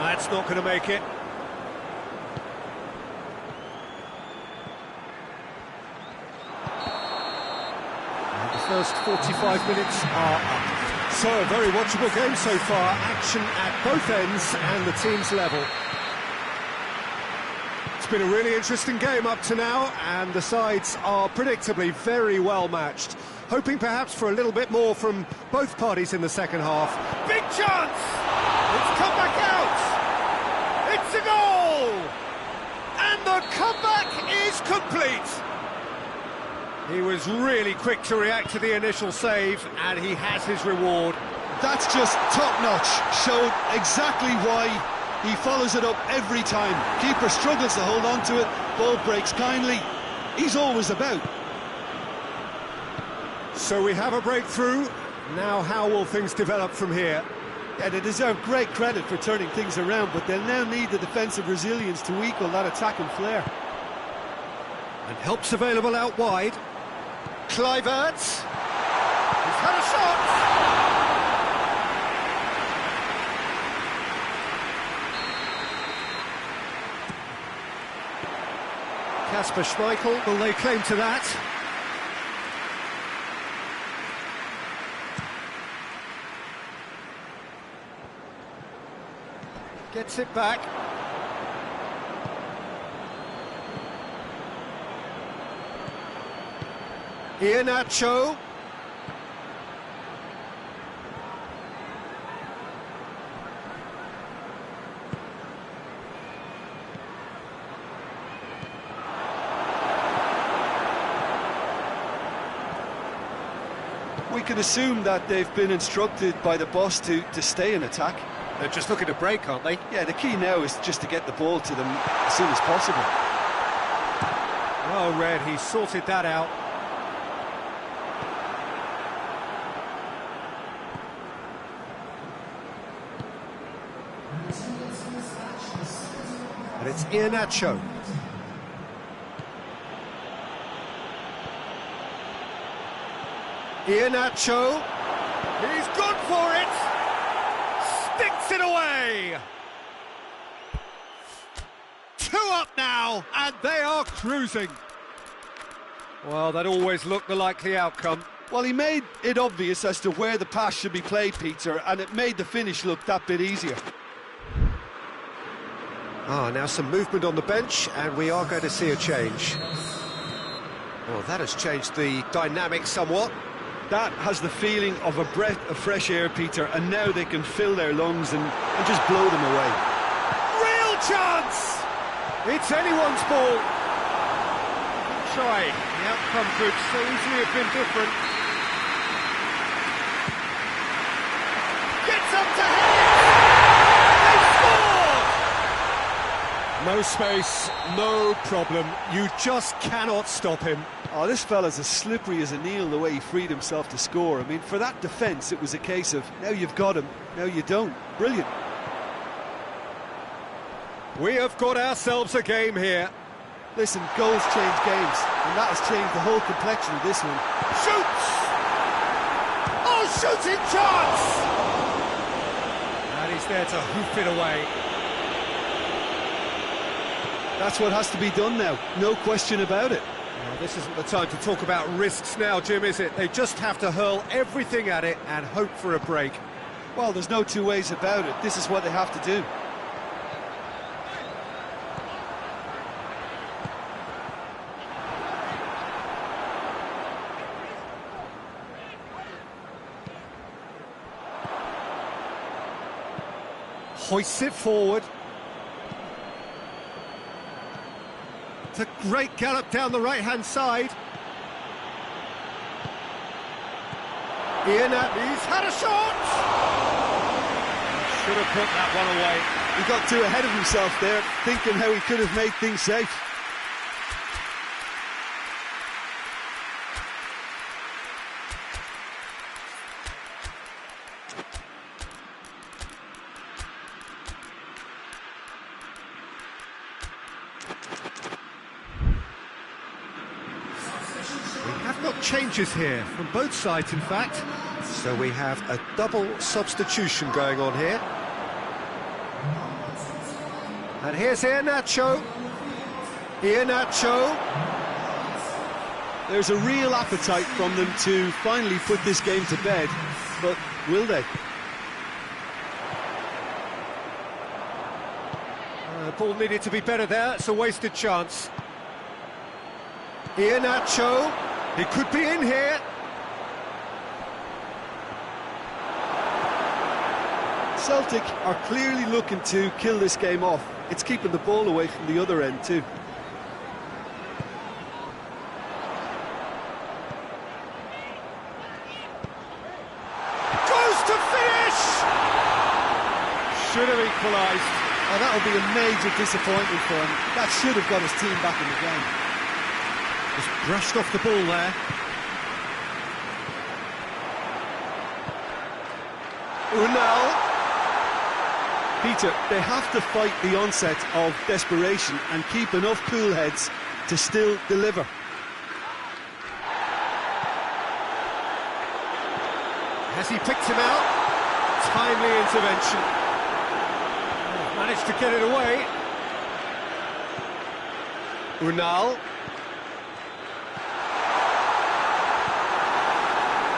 That's not going to make it. And the first 45 minutes are up. So, a very watchable game so far. Action at both ends and the team's level. It's been a really interesting game up to now, and the sides are predictably very well matched. Hoping perhaps for a little bit more from both parties in the second half. Big chance! It's come back out! It's a goal! And the comeback is complete! He was really quick to react to the initial save, and he has his reward. That's just top-notch. Showed exactly why he follows it up every time. Keeper struggles to hold on to it, ball breaks kindly. He's always about. So we have a breakthrough. Now how will things develop from here? Yeah, they deserve great credit for turning things around, but they'll now need the defensive resilience to equal that attacking flair. And help's available out wide. Kluivert. He's had a shot. Kasper Schmeichel, will they claim to that? Gets it back. Iheanacho. We can assume that they've been instructed by the boss to stay in attack. They're just looking to break, aren't they? Yeah, the key now is just to get the ball to them as soon as possible. Well read, he sorted that out. And it's Iheanacho. Iheanacho. He's gone for it. Sticks it away. 2 up now, and they are cruising. Well, that always looked the likely outcome. Well, he made it obvious as to where the pass should be played, Peter, and it made the finish look that bit easier. Now some movement on the bench, and we are going to see a change. Well, that has changed the dynamic somewhat. That has the feeling of a breath of fresh air, Peter, and now they can fill their lungs and just blow them away. Real chance! It's anyone's ball. Good try. The outcome could so easily have been different. Gets up to head! They scored! No space, no problem. You just cannot stop him. Oh, this fella's as slippery as an eel the way he freed himself to score. I mean, for that defence, it was a case of, now you've got him, now you don't. Brilliant. We have got ourselves a game here. Listen, goals change games, and that has changed the whole complexion of this one. Shoots! Oh, shooting chance! And he's there to hoof it away. That's what has to be done now, no question about it. Well, this isn't the time to talk about risks now, Jim, is it? They just have to hurl everything at it and hope for a break. Well, there's no two ways about it. This is what they have to do. Hoists it forward. It's a great gallop down the right-hand side. Ian Atlee's had a shot! Should have put that one away. He got too ahead of himself there, thinking how he could have made things safe. Changes here from both sides, in fact, so we have a double substitution going on here. And here's Iheanacho. There's a real appetite from them to finally put this game to bed, but will they? Ball needed to be better there. It's a wasted chance. Iheanacho. He could be in here. Celtic are clearly looking to kill this game off. It's keeping the ball away from the other end too. Goes to finish! Should have equalised. Oh, that'll be a major disappointment for him. That should have got his team back in the game. Just brushed off the ball there. Unal. Peter, they have to fight the onset of desperation and keep enough cool heads to still deliver. Has he picked him out? Timely intervention. Managed to get it away. Unal.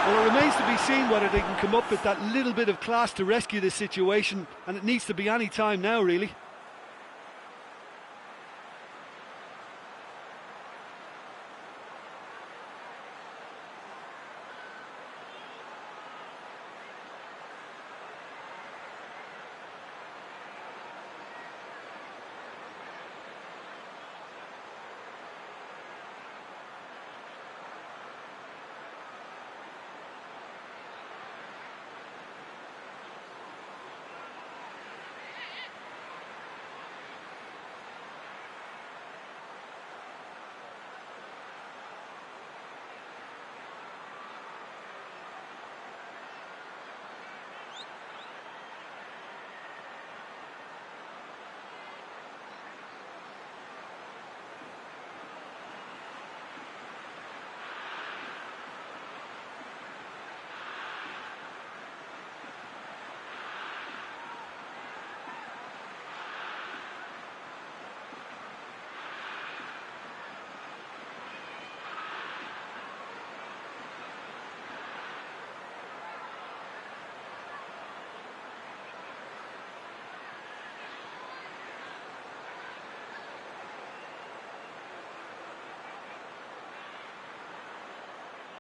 Well, it remains to be seen whether they can come up with that little bit of class to rescue this situation, and it needs to be any time now, really.